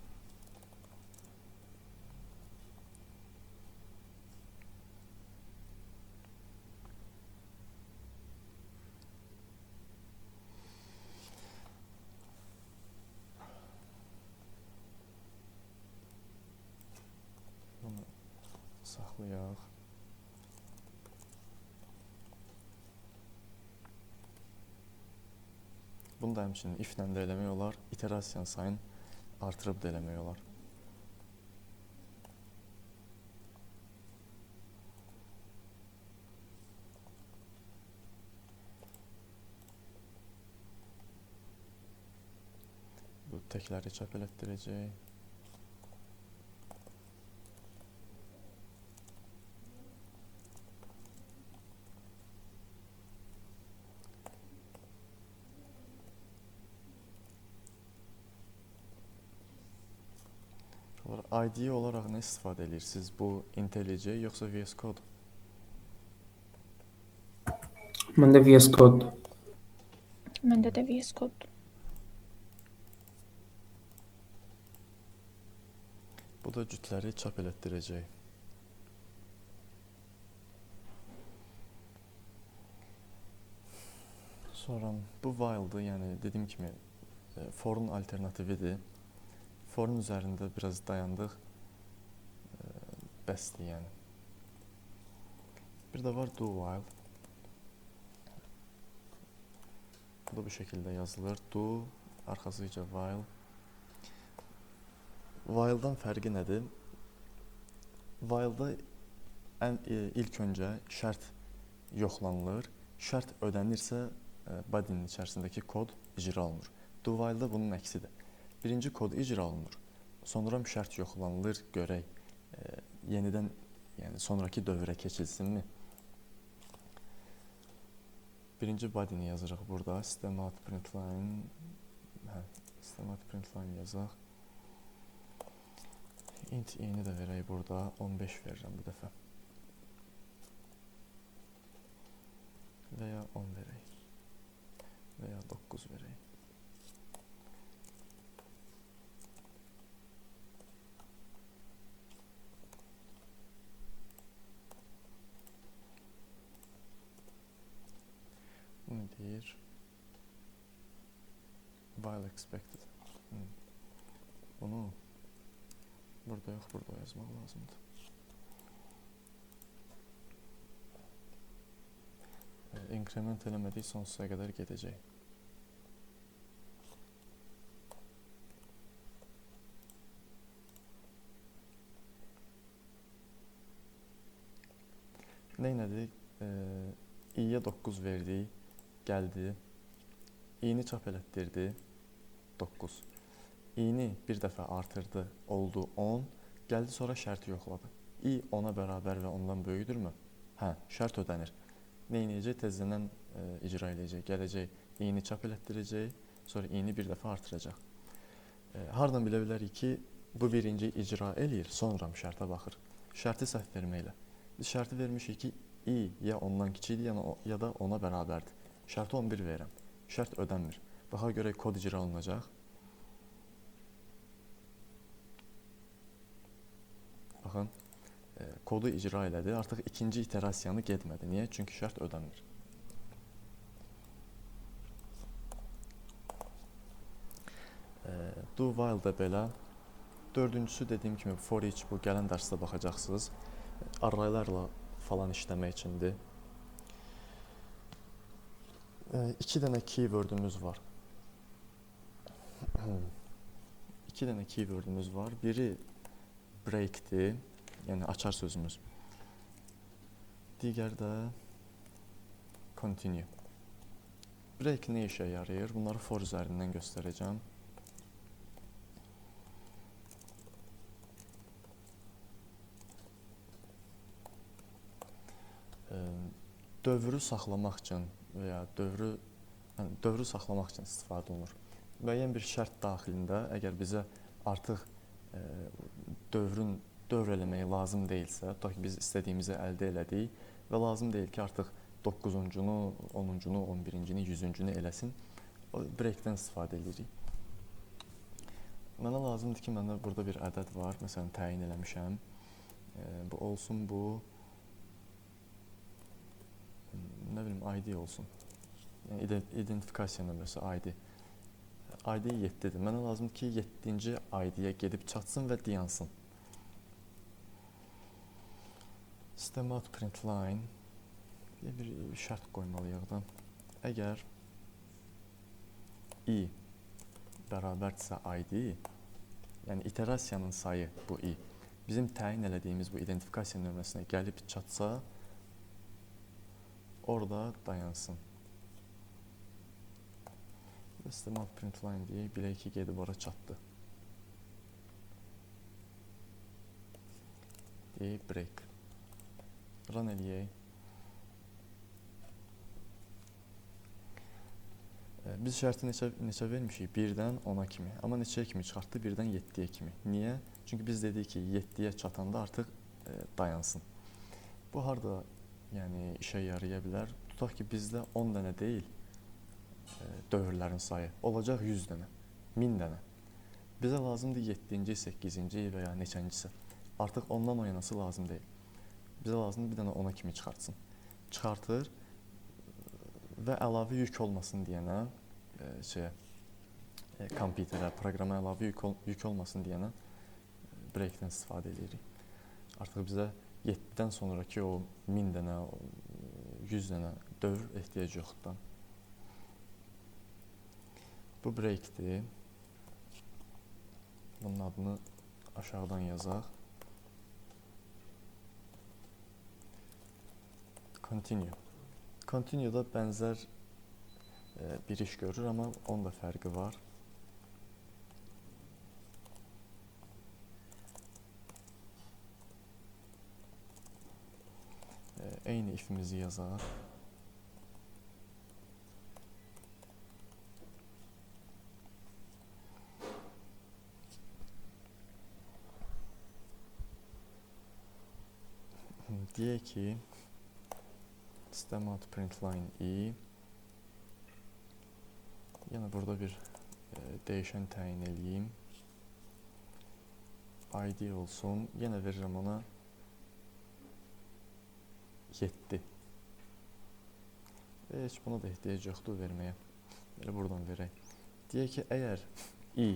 Bunu saxlayaq. Bunu da həmçinin if-lə də eləmək olar, iterasiyanın sayını artırıb da eləmək olar. Bu təkləri çap elətdirəcək. IDE olaraq nə istifadə edirsiniz? Bu IntelliJ yoxsa VS Code? Məndə VS Code. Məndə də VS Code. Bu da cütləri çap elətdirəcək. Sonra bu while'dır, yəni dediyim kimi for'un alternatividir. For'un üzərində biraz dayandıq, bəsdir yəni. Bir də var do while. Bu da bu şəkildə yazılır. Do, arxasıca while. While'dan fərqi nədir? While'da ilk öncə şərt yoxlanılır. Şərt ödənirsə, body'nin içərisindəki kod icra olunur. Do while'da bunun əksidir. Birinci kod icra olunur, sonra şərt yoxlanılır, görək, yenidən, yəni sonraki dövrə keçilsinmi? Birinci body'ni yazırıq burada, system.out.println yazaq. Int i-ni də verək burada, 15 verirəm bu dəfə. Və ya 10 verək, və ya 9 verək. Bunu deyir, while expected. Bunu burada yox, burada yazmaq lazımdır. İnkrement eləmədik, sonsuza qədər gedəcək. Neylədik? i-yə 9 verdik, gəldi. i-ni çap elətdirdi, 9. i-ni bir dəfə artırdı, oldu 10. Gəldi sonra şərti yoxladı. i 10-a bərabər və ondan böyükdürmü? Hə, şərt ödənir. Neynəyəcək? Tezdən icra edəcək. Gələcək, i-ni çap elətdirəcək, sonra i-ni bir dəfə artıracaq. Hardan bilə bilərik ki, bu birinci icra eləyir, sonra şərtə baxır. Şərti səhv verməklə. Biz şərti vermişik ki, i ya ondan kiçikdir, ya da ona bərabərdir. Şərti 11 verirəm. Şərt ödənmir. Baxa görək kod icra olunacaq. Baxın, kodu icra elədi. Artıq ikinci iterasiyanı getmədi. Niyə? Çünki şərt ödənmir. Do while da belə. Dördüncüsü dediyim kimi for each, bu gələn dərsdə baxacaqsınız. Arraylarla falan işləmək üçündür. 2 dənə keywordümüz var. 2 dənə keywordümüz var. Biri break'dir, yəni açar sözümüz. Digər də continue. Break nə işə yarayır? Bunları for üzərindən göstərəcəm. Dövrü saxlamaq üçün və ya dövrü saxlamaq üçün istifadə olunur. Müəyyən bir şərt daxilində əgər bizə artıq dövr eləmək lazım deyilsə, tutaq ki, biz istədiyimizi əldə elədik və lazım deyil ki, artıq 9-cunu, 10-cunu, 11-cini, 100-cünü eləsin, o breakdən istifadə edirik. Mənə lazımdır ki, məndə burada bir ədəd var, məsələn, təyin eləmişəm. Bu olsun, bu nə bilim, ID olsun. Yəni, identifikasiya nömrəsi ID. ID 7-dir. Mənə lazımdır ki, 7-ci ID-yə gedib çatsın və dayansın. System out print line deyə bir şərt qoymalıyıq da. Əgər i bərabərdirsə ID, yəni iterasiyanın sayı bu i, bizim təyin elədiyimiz bu identifikasiya nömrəsinə gəlib çatsa, orada dayansın. System out print line deyək, bilək ki, gedib ora çatdı. Deyək break. Run eləyək. Biz şərti neçə vermişik? 1-dən 10-a kimi. Amma neçəyə kimi çıxartdı? 1-dən 7-yə kimi. Niyə? Çünki biz dedik ki, 7-yə çatanda artıq dayansın. Bu harada işə yaraya bilər? Tutaq ki, bizdə 10 dənə deyil dövrlərin sayı. Olacaq 100 dənə, 1000 dənə. Bizə lazımdır 7-ci, 8-ci və ya neçəncisi. Artıq ondan o yanası lazım deyil. Bizə lazımdır bir dənə 10-a kimi çıxartsın. Çıxartır və əlavə yük olmasın deyənə, kompüterə, proqrama əlavə yük olmasın deyənə breakdən istifadə edirik. Artıq bizə 7-dən sonraki o 1000 dənə, 100 dənə dövr ehtiyac yoxdur. Bu breakdir. Bunun adını aşağıdan yazaq. Continue. Continue da bənzər bir iş görür, amma onun da fərqi var. Eyni ifimizi yazaq. Deyək ki, system out print line i. Yenə burada bir dəyişən təyin eləyim. ID olsun. Yenə verirəm ona 7. Heç buna da ehtiyac yoxdur verməyə. Belə buradan verək. Deyək ki, əgər i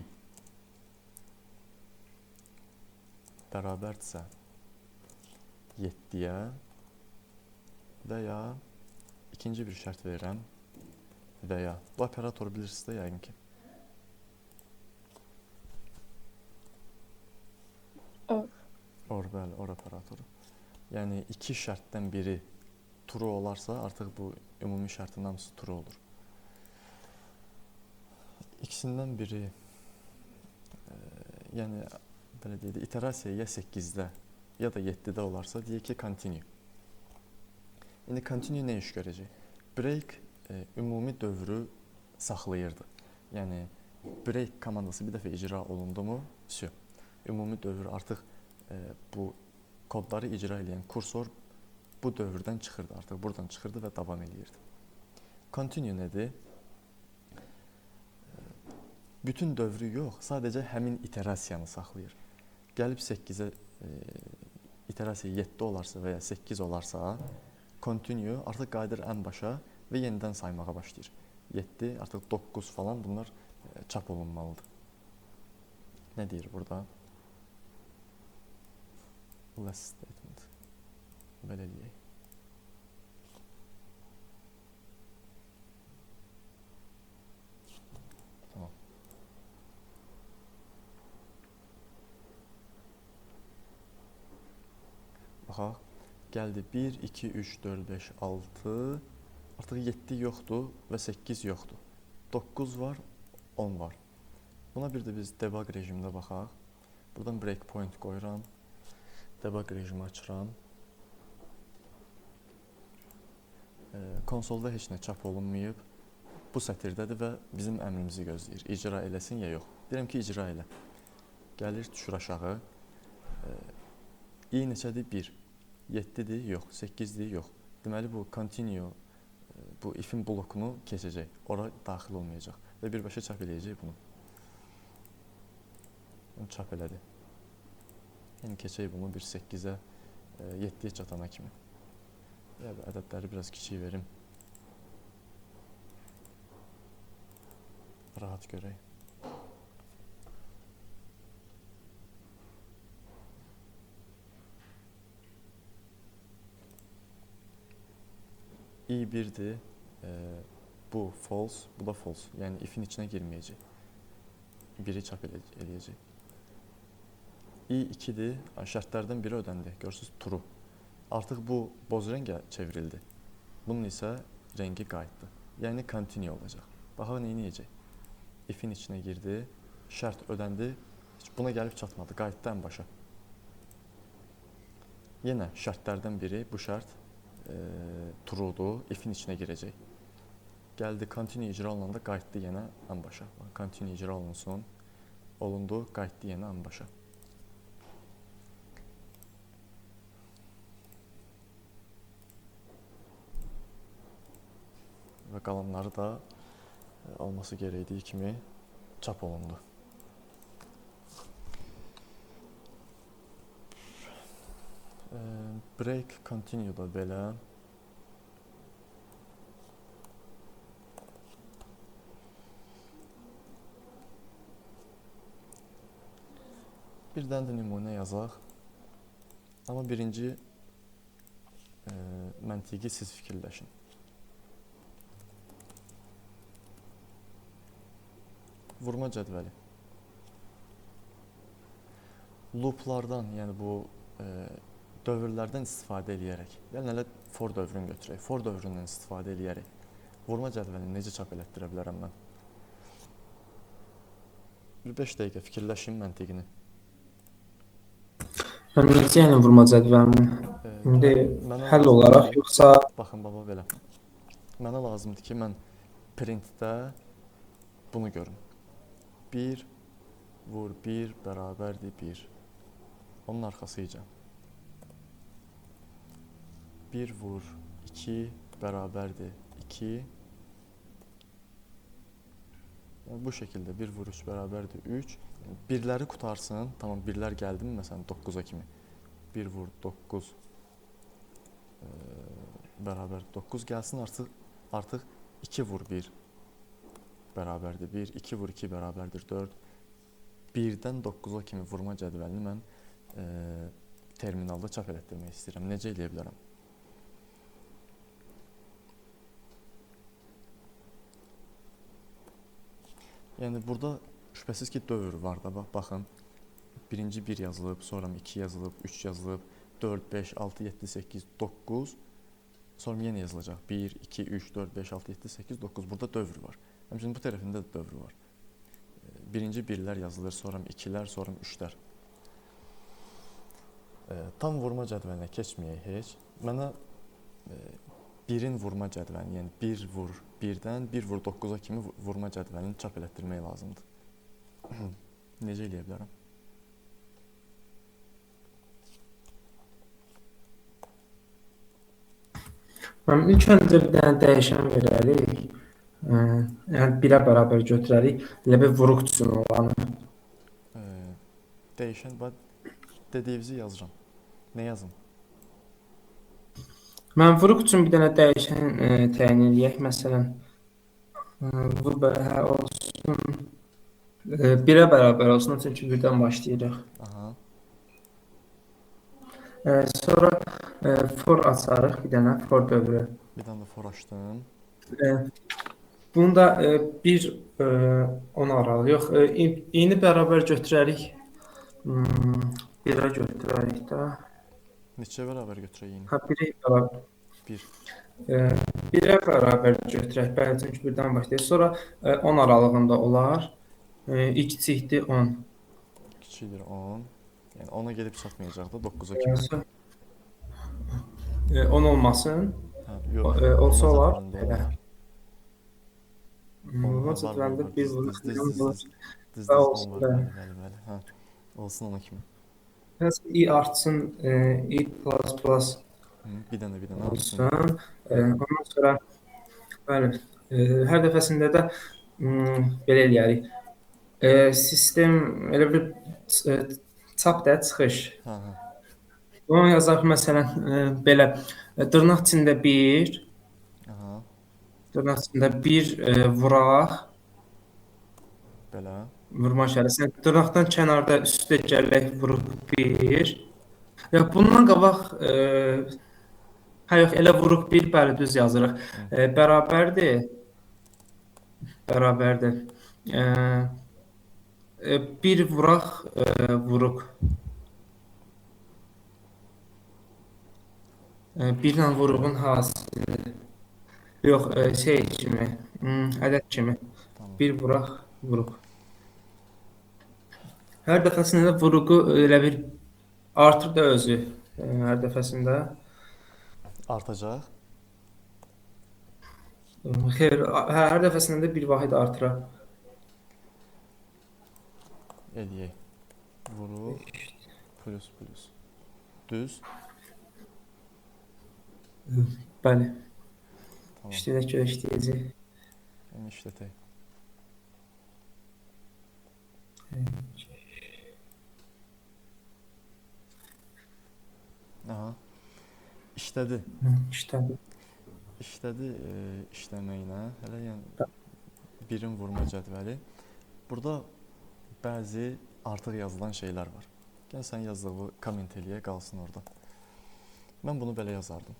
bərabərdirsə 7-yə və ya ikinci bir şərt verirəm və ya bu operatoru bilirsiniz də yəqin ki. Or. Or, bəli, or operatoru. Yəni iki şərtdən biri true olarsa, artıq bu ümumi şərtin hamısı true olur. İkisindən biri yəni belə deyək, iterasiya ya 8-də ya da 7-də olarsa, deyək ki, continue. İndi continue nə iş görəcək? Break ümumi dövrü saxlayırdı. Yəni break komandası bir dəfə icra olundu mu, vəsə, ümumi dövr artıq bu kodları icra edən kursor bu dövrdən çıxırdı, artıq buradan çıxırdı və davam edirdi. Continue nədir? Bütün dövrü yox, sadəcə həmin iterasiyanı saxlayır. Gəlib 8-ə iterasiya 7 olarsa və ya 8 olarsa, continue artıq qayıdır ən başa və yenidən saymağa başlayır. 7, artıq 9 falan bunlar çap olunmalıdır. Nə deyir burada? Last statement. Belə eləyək. Tamam. Baxaq. Gəldi 1, 2, 3, 4, 5, 6. Artıq 7 yoxdur və 8 yoxdur. 9 var, 10 var. Buna bir də biz debug rejimində baxaq. Buradan breakpoint qoyuram. Debug rejimi açıram. Konsolda heç nə çap olunmayıb. Bu sətirdədir və bizim əmrimizi gözləyir. İcra eləsin ya yox. Deyirəm ki, icra elə. Gəlir, düşür aşağı. I neçədir? 1. 7-dir? Yox. 8-dir? Yox. Deməli, bu continue, bu ifin blokunu keçəcək. Ora daxil olmayacaq. Və birbaşa çap eləyəcək bunu. Çap elədi. Yəni, keçək bunu bir 8-ə, 7-yə çatana kimi. Ədədləri biraz kiçik verim. Rahat görək. i1'dir, bu false, bu da false. Yəni ifin içinə girməyəcək. Biri çap eləyəcək. i2'dir, şərtlərdən biri ödəndi. Görürsünüz, true. Artıq bu boz rəngə çevrildi. Bunun isə rəngi qayıtdı. Yəni continue olacaq. Baxaq, nə edəcək? Ifin içinə girdi, şərt ödəndi, heç buna gəlib çatmadı, qayıtdı ən başa. Yenə şərtlərdən biri, bu şərt true'dur, ifin içinə girəcək. Gəldi, continue icra olunanda qayıtdı yenə ən başa. Continue icra olunsun, olundu, qayıtdı yenə ən başa. Və qalanları da olması gerektiği kimi çap olundu. Break continue da belə. Bir dənə də nümunə yazaq. Amma birinci məntiqi siz fikirləşin. Vurma cədvəli. Looplardan, yəni bu dövrlərdən istifadə edərək, yəni elə for dövrünü götürək, for dövründən istifadə edərək vurma cədvəlini necə çap elətdirə bilərəm mən? Bir 5 dəqiqə fikirləşin məntiqini. Necə yəni vurma cədvəlini? İndi həll olaraq yoxsa... Baxın, baba, belə. Mənə lazımdır ki, mən printdə bunu görüm. 1 vur 1 bərabərdir 1. Onun arxasıca. 1 vur 2 bərabərdir 2. Yəni, bu şəkildə 1 vur 3 bərabərdir 3. Birləri qutarsın. Tamam, birlər gəldi mi? Məsələn, 9-a kimi. 1 vur 9 bərabər 9 gəlsin. Artıq 2 vur 1 bərabərdir 1. 2 vur 2 bərabərdir 4. 1-dən 9-a kimi vurma cədvəlini mən terminalda çap elətdirmək istəyirəm. Necə eləyə bilərəm? Yəni, burada şübhəsiz ki, dövr var da, baxın. Birinci 1 yazılıb, sonra 2 yazılıb, 3 yazılıb 4, 5, 6, 7, 8, 9. Sonra yenə yazılacaq. 1, 2, 3, 4, 5, 6, 7, 8, 9. Burada dövr var. Həmçinin bu tərəfində də dövr var. Birinci birlər yazılır, sonra ikilər, sonra üçlər. Tam vurma cədvəlinə keçməyək heç. Mənə birin vurma cədvəlini, yəni 1 vur 1-dən 1 vur 9-a kimi vurma cədvəlini çap elətdirmək lazımdır. Necə eləyə bilərəm? İlk öncə bir dənə dəyişən verərik. Yəni 1-ə bərabər götürərik. Elə bir vuruq üçün olanı. Dəyişən dediyinizi yazıram. Nə yazım? Mən vuruq üçün bir dənə dəyişən təyin edək. Məsələn, bu olsun. 1-ə bərabər olsun, çünki 1-dən başlayırıq. Aha. Sonra for açarıq, bir dənə for dövrü. Bir dənə də for açdım. Bunu da 1 10 aralı. Yox, i-ni bərabər götürərik. 1-ə götürərik də. Neçə bərabər götürəyim? Ha, 1-ə bərabər. 1. 1-ə bərabər götürək. Bəli, çünki 1-dən başlayır. Sonra 10 aralığında olar. İkiçikdir 10. Kiçikdir 10. Yəni 10-a gedib çatmayacaq da 9-a kimi. 10 olmasın. Hə, yox. Olsa vurma olar. cədvəlində olar. Vurma Var, cədvəlində var, bir düz, Düz olsun, var. Bəli. Hə. Olsun ona kimi. Biraz i artsın, i plus Bir dənə artsın. olsun. Ondan sonra bəli, hər dəfəsində də belə eləyərik. Sistem elə bir çap da çıxış. Hə. Onu yazaq məsələn belə dırnaq içində 1, Aha. dırnaq içində 1 vuraq. Belə. Vurma işarəsi. Dırnaqdan kənarda üstə gələk vuruq 1. Ya bundan qabaq yox, elə vuruq 1, bəli, düz yazırıq. Bərabərdir. Bərabərdir. 1 vuraq vuruq. 1 ilə vuruğun hasili. Yox, şey kimi, ədəd kimi. 1 vuraq vuruq. Hər dəfəsində vuruğu elə bir artır da özü. Hər dəfəsində. Artacaq. Xeyr, hər dəfəsində də bir vahid artırar. Eləyək. Vuruq plus. Düz. Bəli. Tamam. İşlədək görə işləyəcək. Yəni işlətək. Aha. İşlədi. İşlədi işləməyinə. Hələ yəni birin vurma cədvəli. Burada bəzi artıq yazılan şeylər var. Gəl sən yazdığı komment eləyə qalsın orada. Mən bunu belə yazardım.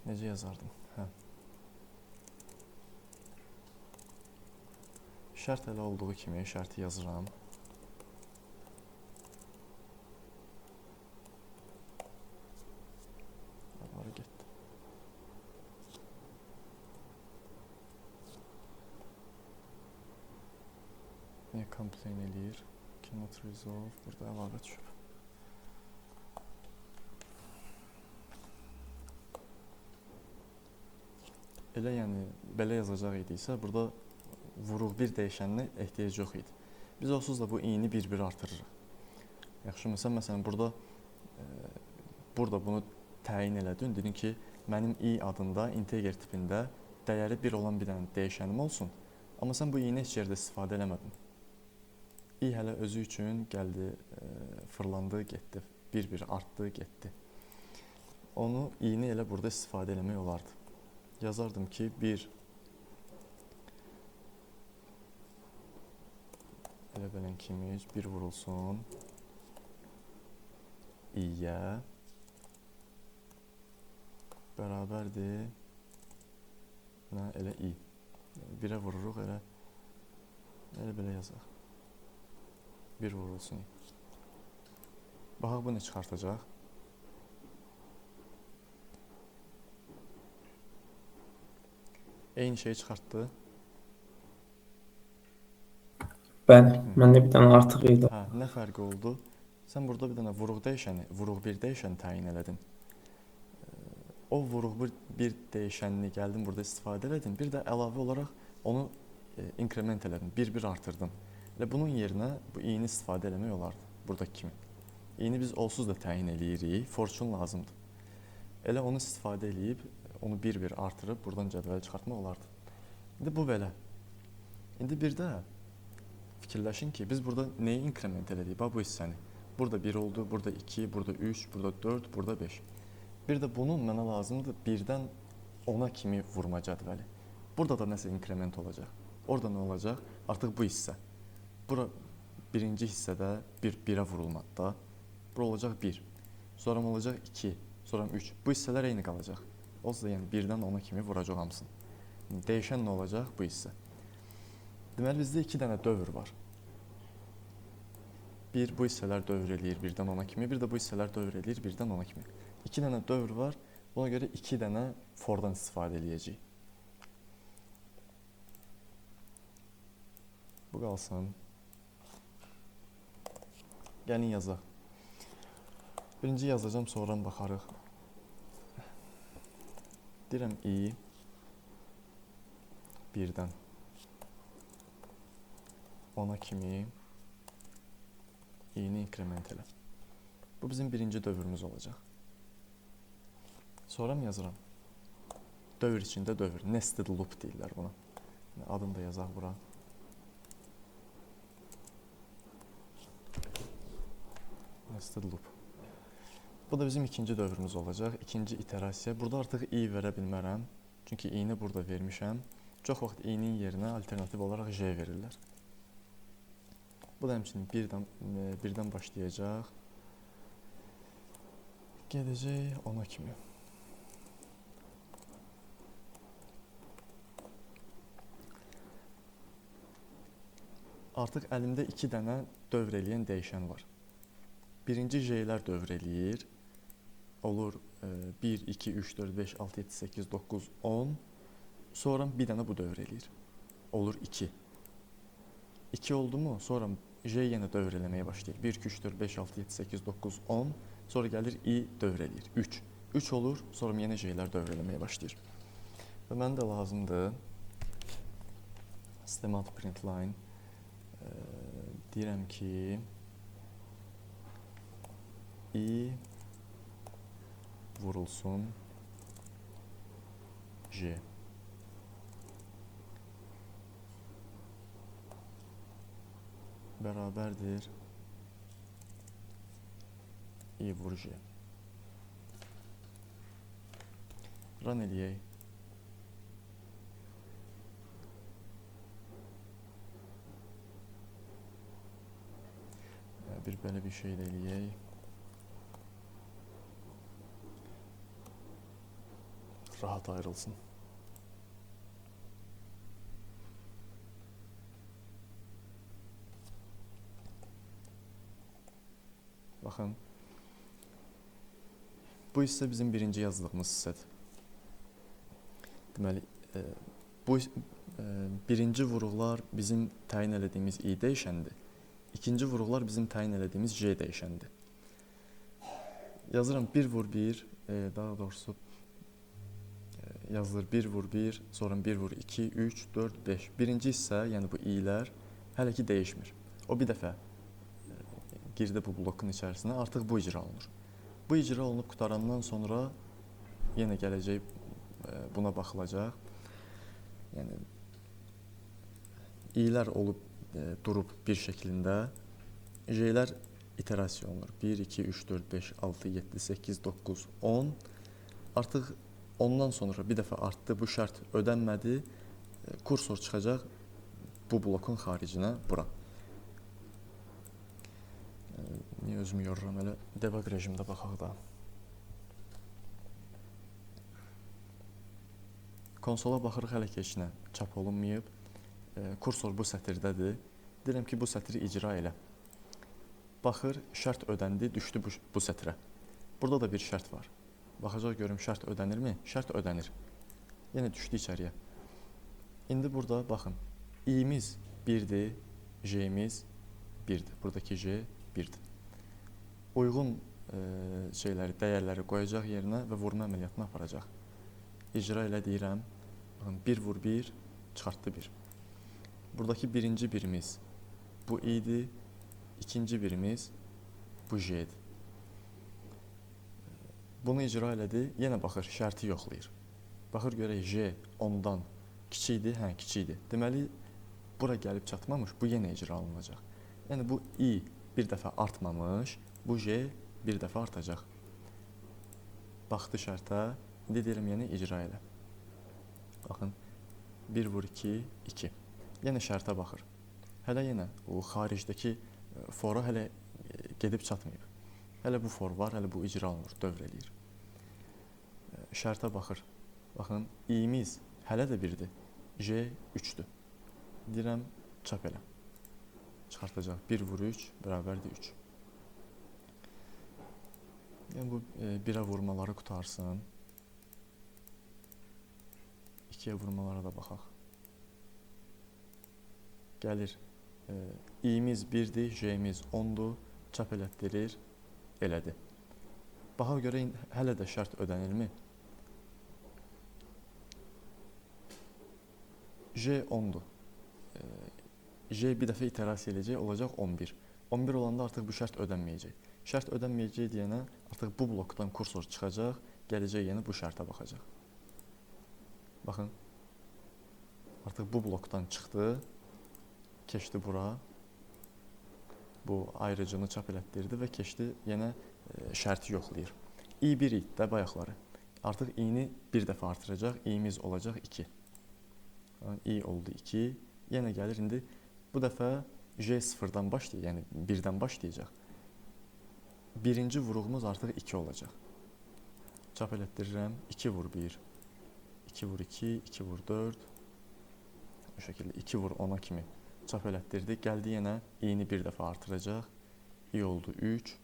Necə yazardım? Hə. Şərt elə olduğu kimi şərti yazıram. Var getdi. Niyə complain eləyir? Cannot resolve. Burada əlavə düşüb. Elə yəni belə yazacaq idiksə, burada vuruq 1 dəyişəninə ehtiyac yox idi. Biz onsuz da bu i-ni bir-bir artırırıq. Yaxşı, məsələn, burada bunu təyin elədin. Dedin ki, mənim i adında integer tipində dəyəri 1 olan bir dənə dəyişənim olsun. Amma sən bu i-ni heç yerdə istifadə eləmədin. i hələ özü üçün gəldi, fırlandı, getdi. Bir-bir artdı, getdi. Onu i-ni elə burada istifadə eləmək olardı. Yazardım ki, 1 elə belən kimi 1 vurulsun i-yə bərabərdir elə i. 1-ə vururuq, elə belə yazaq. 1 vurulsun i. Baxaq bu nə çıxartacaq? Eyni şeyi çıxartdı. Bəli, məndə bir dənə artıq idi. Hə, nə fərqi oldu? Sən burada bir dənə vuruq dəyişəni, vuruq bir dəyişəni təyin elədin. O vuruq bir dəyişənini gəldin burada istifadə elədin. Bir də əlavə olaraq onu inkrement elədin, bir artırdın. Və bunun yerinə bu i-ni istifadə eləmək olardı, buradakı kimi. I-ni biz onsuz da təyin eləyirik, for üçün lazımdır. Elə onu istifadə eləyib, onu bir artırıb, buradan cədvəli çıxartmaq olardı. İndi bu belə. İndi bir də fikirləşin ki, biz burada nəyi inkrement elədik? Bax bu hissəni. Burada 1 oldu, burada 2, burada 3, burada 4, burada 5. Bir də bunun mənə lazımdır 1-dən 10-a kimi vurma cədvəli. Burada da nəsə inkrement olacaq. Orada nə olacaq? Artıq bu hissə. Bura birinci hissədə 1-ə vurulmadı. Bura olacaq 1. Sonra olacaq 2, sonra 3. Bu hissələr eyni qalacaq. Olsa da yəni 1-dən 10-a kimi vuracaq hamısını. Dəyişən nə olacaq? Bu hissə. Deməli bizdə 2 dənə dövr var. Bir bu hissələr dövr eləyir 1-dən 10-a kimi, bir də bu hissələr dövr eləyir 1-dən 10-a kimi. 2 dənə dövr var, buna görə 2 dənə fordan istifadə eləyəcəyik. Bu qalsın. Gəlin yazaq. Birinci yazacağım, sonra baxarıq. Deyirəm i 1-dən 10-a kimi i-ni inkrement elə. Bu bizim birinci dövrümüz olacaq. Sonra mı yazıram? Dövr içində dövr. Nested loop deyirlər buna. Adını da yazaq bura. Nested loop. Bu da bizim ikinci dövrümüz olacaq. İkinci iterasiya. Burada artıq i verə bilmərəm. Çünki i-ni burada vermişəm. Çox vaxt i-nin yerinə alternativ olaraq j verirlər. Bu da həmçinin birdən başlayacaq. Gedəcək 10-a kimi. Artıq əlimdə 2 dənə dövr eləyən dəyişən var. Birinci j-lər dövr eləyir. Olur 1, 2, 3, 4, 5, 6, 7, 8, 9, 10. Sonra bir dənə bu dövr eləyir. Olur 2. 2 oldu mu? Sonra j yenə dövr eləməyə başlayır. 1, 2, 3, 4, 5, 6, 7, 8, 9, 10. Sonra gəlir i dövr eləyir. 3. 3 olur, sonra yenə j-lər dövr eləməyə başlayır. Və mənə də lazımdır system out print line deyirəm ki i vurulsun j. Bərabərdir i vur j. Run eləyək. Bir belə bir şey də eləyək. Rahat ayrılsın. Baxın. Bu hissə bizim birinci yazdığımız hissədir. Deməli, birinci vuruqlar bizim təyin elədiyimiz i dəyişəndir. İkinci vuruqlar bizim təyin elədiyimiz j dəyişəndir. Yazıram 1 vur 1, daha doğrusu yazılır 1 vur 1, sonra 1 vur 2, 3, 4, 5. Birinci hissə, yəni bu i-lər hələ ki dəyişmir. O bir dəfə girdi bu blokun içərisinə, artıq bu icra olunur. Bu icra olunub qutarandan sonra yenə gələcək, buna baxılacaq. Yəni i-lər olub, durub bir şəklində, j-lər iterasiya olunur. 1, 2, 3, 4, 5, 6, 7, 8, 9, 10. Artıq ondan sonra bir dəfə artdı, bu şərt ödənmədi, kursor çıxacaq bu blokun xaricinə, bura. Niyə özümü yoruram, elə debug rejimdə baxaq da. Konsola baxırıq, hələ ki heç nə çap olunmayıb. Kursor bu sətirdədir. Deyirəm ki, bu sətiri icra elə. baxır, şərt ödəndi, düşdü bu sətrə. Burada da bir şərt var. Baxacaq görüm şərt ödənirmi? Şərt ödənir. Yenə düşdü içəriyə. İndi burada baxın. İ'miz 1-dir, J'miz 1-dir. Buradakı J 1-dir. Uyğun dəyərləri qoyacaq yerinə və vurma əməliyyatını aparacaq. İcra ilə deyirəm. Baxın, 1 vur 1, çıxartdı 1. Buradakı birinci birimiz bu i'dir. İkinci birimiz bu J'dir. Bunu icra elədi. Yenə baxır, şərti yoxlayır. Baxır görək J 10-dan kiçikdir, hə kiçikdir. Deməli, bura gəlib çatmamış, bu yenə icra olunacaq. Yəni bu i bir dəfə artmamış, bu J bir dəfə artacaq. Baxdı şərtə, indi deyirəm yəni icra elə. Baxın, 1 vur 2, 2. Yenə şərtə baxır. Hələ yenə o xaricdəki fora hələ gedib çatmayıb. Hələ bu for var, hələ bu icra olunur, dövr eləyir. Şərtə baxır. Baxın, i'miz hələ də 1-dir. J 3-dür. Deyirəm, çap elə. Çıxartacaq. 1 vur 3, bərabərdir 3. Yəni bu 1-ə vurmaları qutarsın. 2-yə vurmalara da baxaq. Gəlir. i'miz 1-dir, J'miz 10-dur. Çap elətdirir. Elədi. Baxaq görə hələ də şərt ödənilmi? J 10-dur. J bir dəfə iterasiya eləyəcək, olacaq 11. 11 olanda artıq bu şərt ödənməyəcək. Şərt ödənməyəcək deyənə artıq bu blokdan kursor çıxacaq, gələcək yenə bu şərtə baxacaq. Baxın, artıq bu blokdan çıxdı, keçdi bura, bu ayrıcını çap elətdirdi və keçdi yenə şərti yoxlayır. i1 idi də bayaqları. Artıq i'ni bir dəfə artıracaq, i'miz olacaq 2. i oldu 2. Yenə gəlir indi bu dəfə J 0-dan başlayacaq, yəni 1-dən başlayacaq. Birinci vuruğumuz artıq 2 olacaq. Çap elətdirirəm. 2 vur 1, 2 vur 2, 2 vur 4. Bu şəkildə 2 vur 10-a kimi çap elətdirdi. Gəldi yenə i'ni bir dəfə artıracaq. i oldu 3.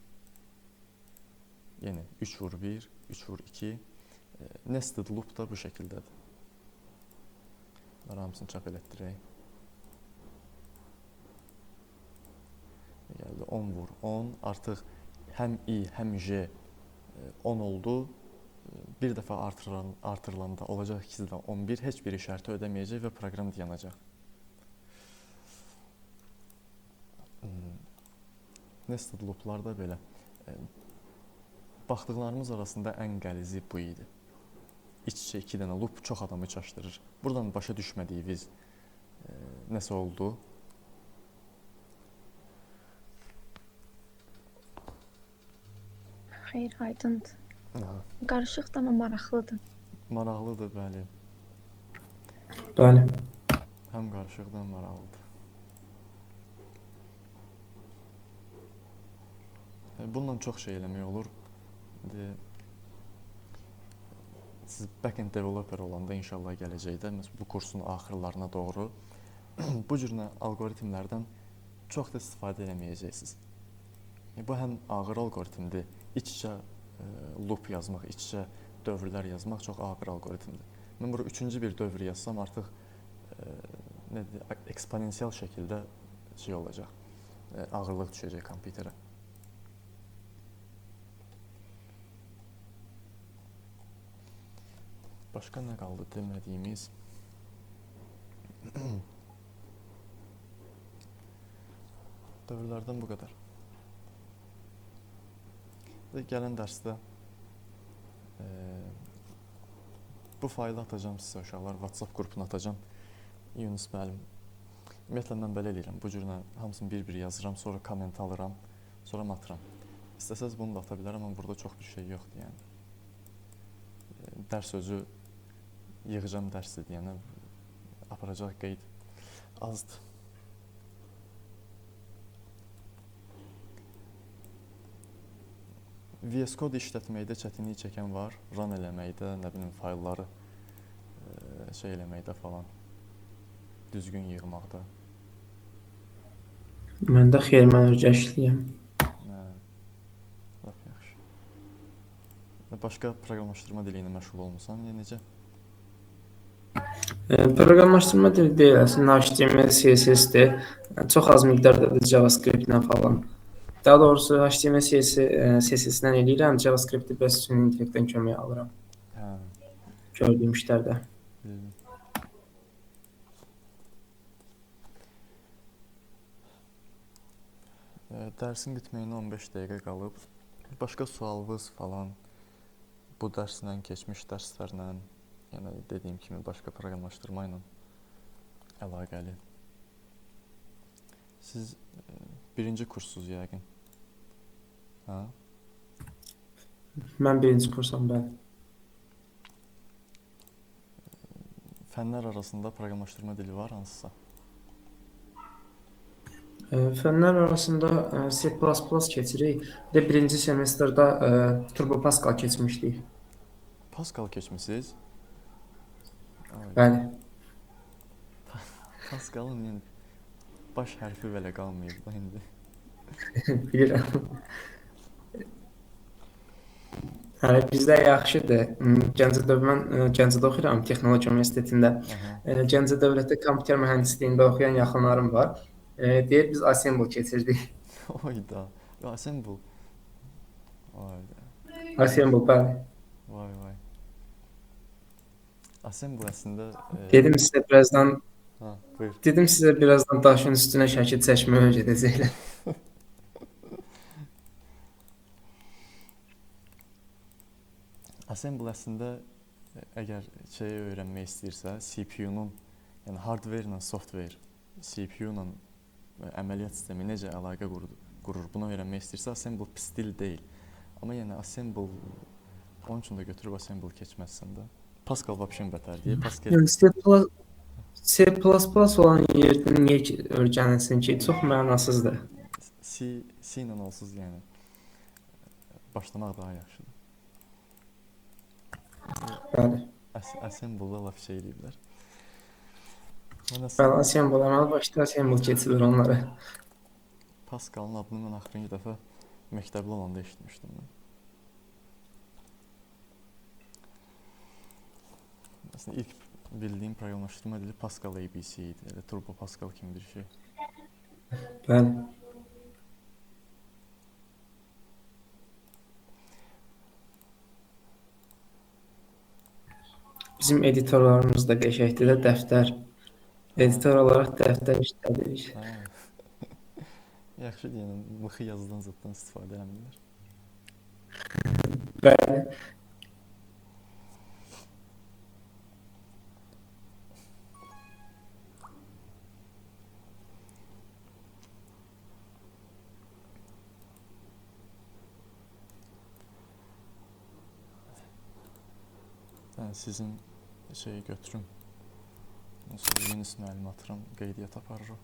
Yenə 3 vur 1, 3 vur 2. Nested loop da bu şəkildədir. Bunları hamısını çap elətdirək. Gəldi 10 vur 10. Artıq həm i, həm j 10 oldu. Bir dəfə artırılanda olacaq ikisi də 11. Heç biri şərti ödəməyəcək və proqram dayanacaq. Nested looplarda belə. Baxdıqlarımız arasında ən qəlizi bu idi. İç-içə 2 dənə loop çox adamı çaşdırır. Buradan başa düşmədiyiniz nəsə oldu? Xeyr, aydındır. Qarışıq da amma maraqlıdır. Maraqlıdır, bəli. Bəli. Həm qarışıqdır, həm maraqlıdır. Bununla çox şey eləmək olur. Siz backend developer olanda inşallah gələcəkdə, bu kursun axırlarına doğru bu cür algoritmlərdən çox da istifadə eləməyəcəksiniz. Bu həm ağır algoritmdir, iç-içə loop yazmaq, iç-içə dövrlər yazmaq çox ağır algoritmdir. Mən burada üçüncü bir dövr yazsam artıq eksponensial şəkildə şey olacaq, ağırlıq düşəcək kompüterə. Başqa nə qaldı demədiyimiz? Dövrlərdən bu qədər. Gələn dərsdə bu faylı atacağım sizə uşaqlar, WhatsApp qrupuna atacağım. Yunus müəllim. Ümumiyyətlə mən belə eləyirəm, bu cürlə hamısını bir-bir yazıram, sonra komment alıram, sonra atıram. İstəsəz bunu da ata bilərəm, amma burada çox bir şey yoxdur yəni. Dərs sözü yığacam dərsi deyənə aparacaq qeyd azdır. VS Code işlətməkdə çətinlik çəkən var, run eləməkdə, nə bilim, faylları şey eləməkdə falan, düzgün yığmaqda. Məndə xeyr, mən öyrəşliyəm. başqa proqramlaşdırma dili ilə məşğul olmusan, ya necə? Proqramlaşdırma dili deyil, əslində HTML, CSS-dir. Çox az miqdarda da JavaScript-lə falan. Daha doğrusu HTML, CSS-lə eləyirəm, JavaScript-i bəs süni intellektdən kömək alıram. Hə, Gördüyüm işlərdə. bildim. Dərsin bitməyinə 15 dəqiqə qalıb. Başqa sualınız falan bu dərslə, keçmiş dərslərlə, yəni dediyim kimi başqa proqramlaşdırma ilə əlaqəli. Siz birinci kurssuz yəqin. Hə? Mən birinci kursam, bəli. Fənlər arasında proqramlaşdırma dili var hansısa? Fənlər arasında C++ keçirik. Bir də birinci semestrdə Turbo Pascal keçmişdik. Pascal keçmisiniz? Bəli. Pascalın yəni baş hərfi belə qalmayıb da indi. Bilirəm. Hələ bizdə yaxşıdır. Mən Gəncədə oxuyuram, Texnologiya Universitetində. Gəncə Dövlətdə kompüter mühəndisliyində oxuyan yaxınlarım var. Deyir, biz assembly keçirdik. Oyda. Assembly. Oyda. Assembly, bəli. Vay vay. Assembly əslində Dedim buyur. sizə birazdan daşın üstünə şəkil çəkməyi öyrədəcəklər. Assembly əslində əgər şeyi öyrənmək istəyirsə, CPU-nun, yəni hardware ilə software, CPU ilə əməliyyat sistemi necə əlaqə qurur, bunu öyrənmək istəyirsə, assembly pis dil deyil. Amma yəni assembly, onun üçün də götürüb assembly keçməzsən də. Pascal vəbşin bətərdir. Pascal C++ olan yerdə niyə öyrənilsin ki, çox mənasızdır. C ilə olsuz, yəni başlamaq daha yaxşıdır. Bəli. Assembly-da laf şey eləyiblər. Bəli, assembly, əməli başda assembly keçilir onlara. Pascal'ın adını mən axırıncı dəfə məktəbli olanda eşitmişdim mən. Aslında ilk bildiyim proqramlaşdırma dili Pascal ABC idi. Elə Turbo Pascal kimi bir şey. Bəli. Bizim editorlarımız da qəşəngdir də, dəftər. Editor olaraq dəftər işlədirik. Yaxşı deyən, mıxı yazıdan zıtdan istifadə eləmirlər. Bəli. Yəni sizin şeyi götürüm. Sonra yeni müəllimə atıram, qeydiyyat aparırıq.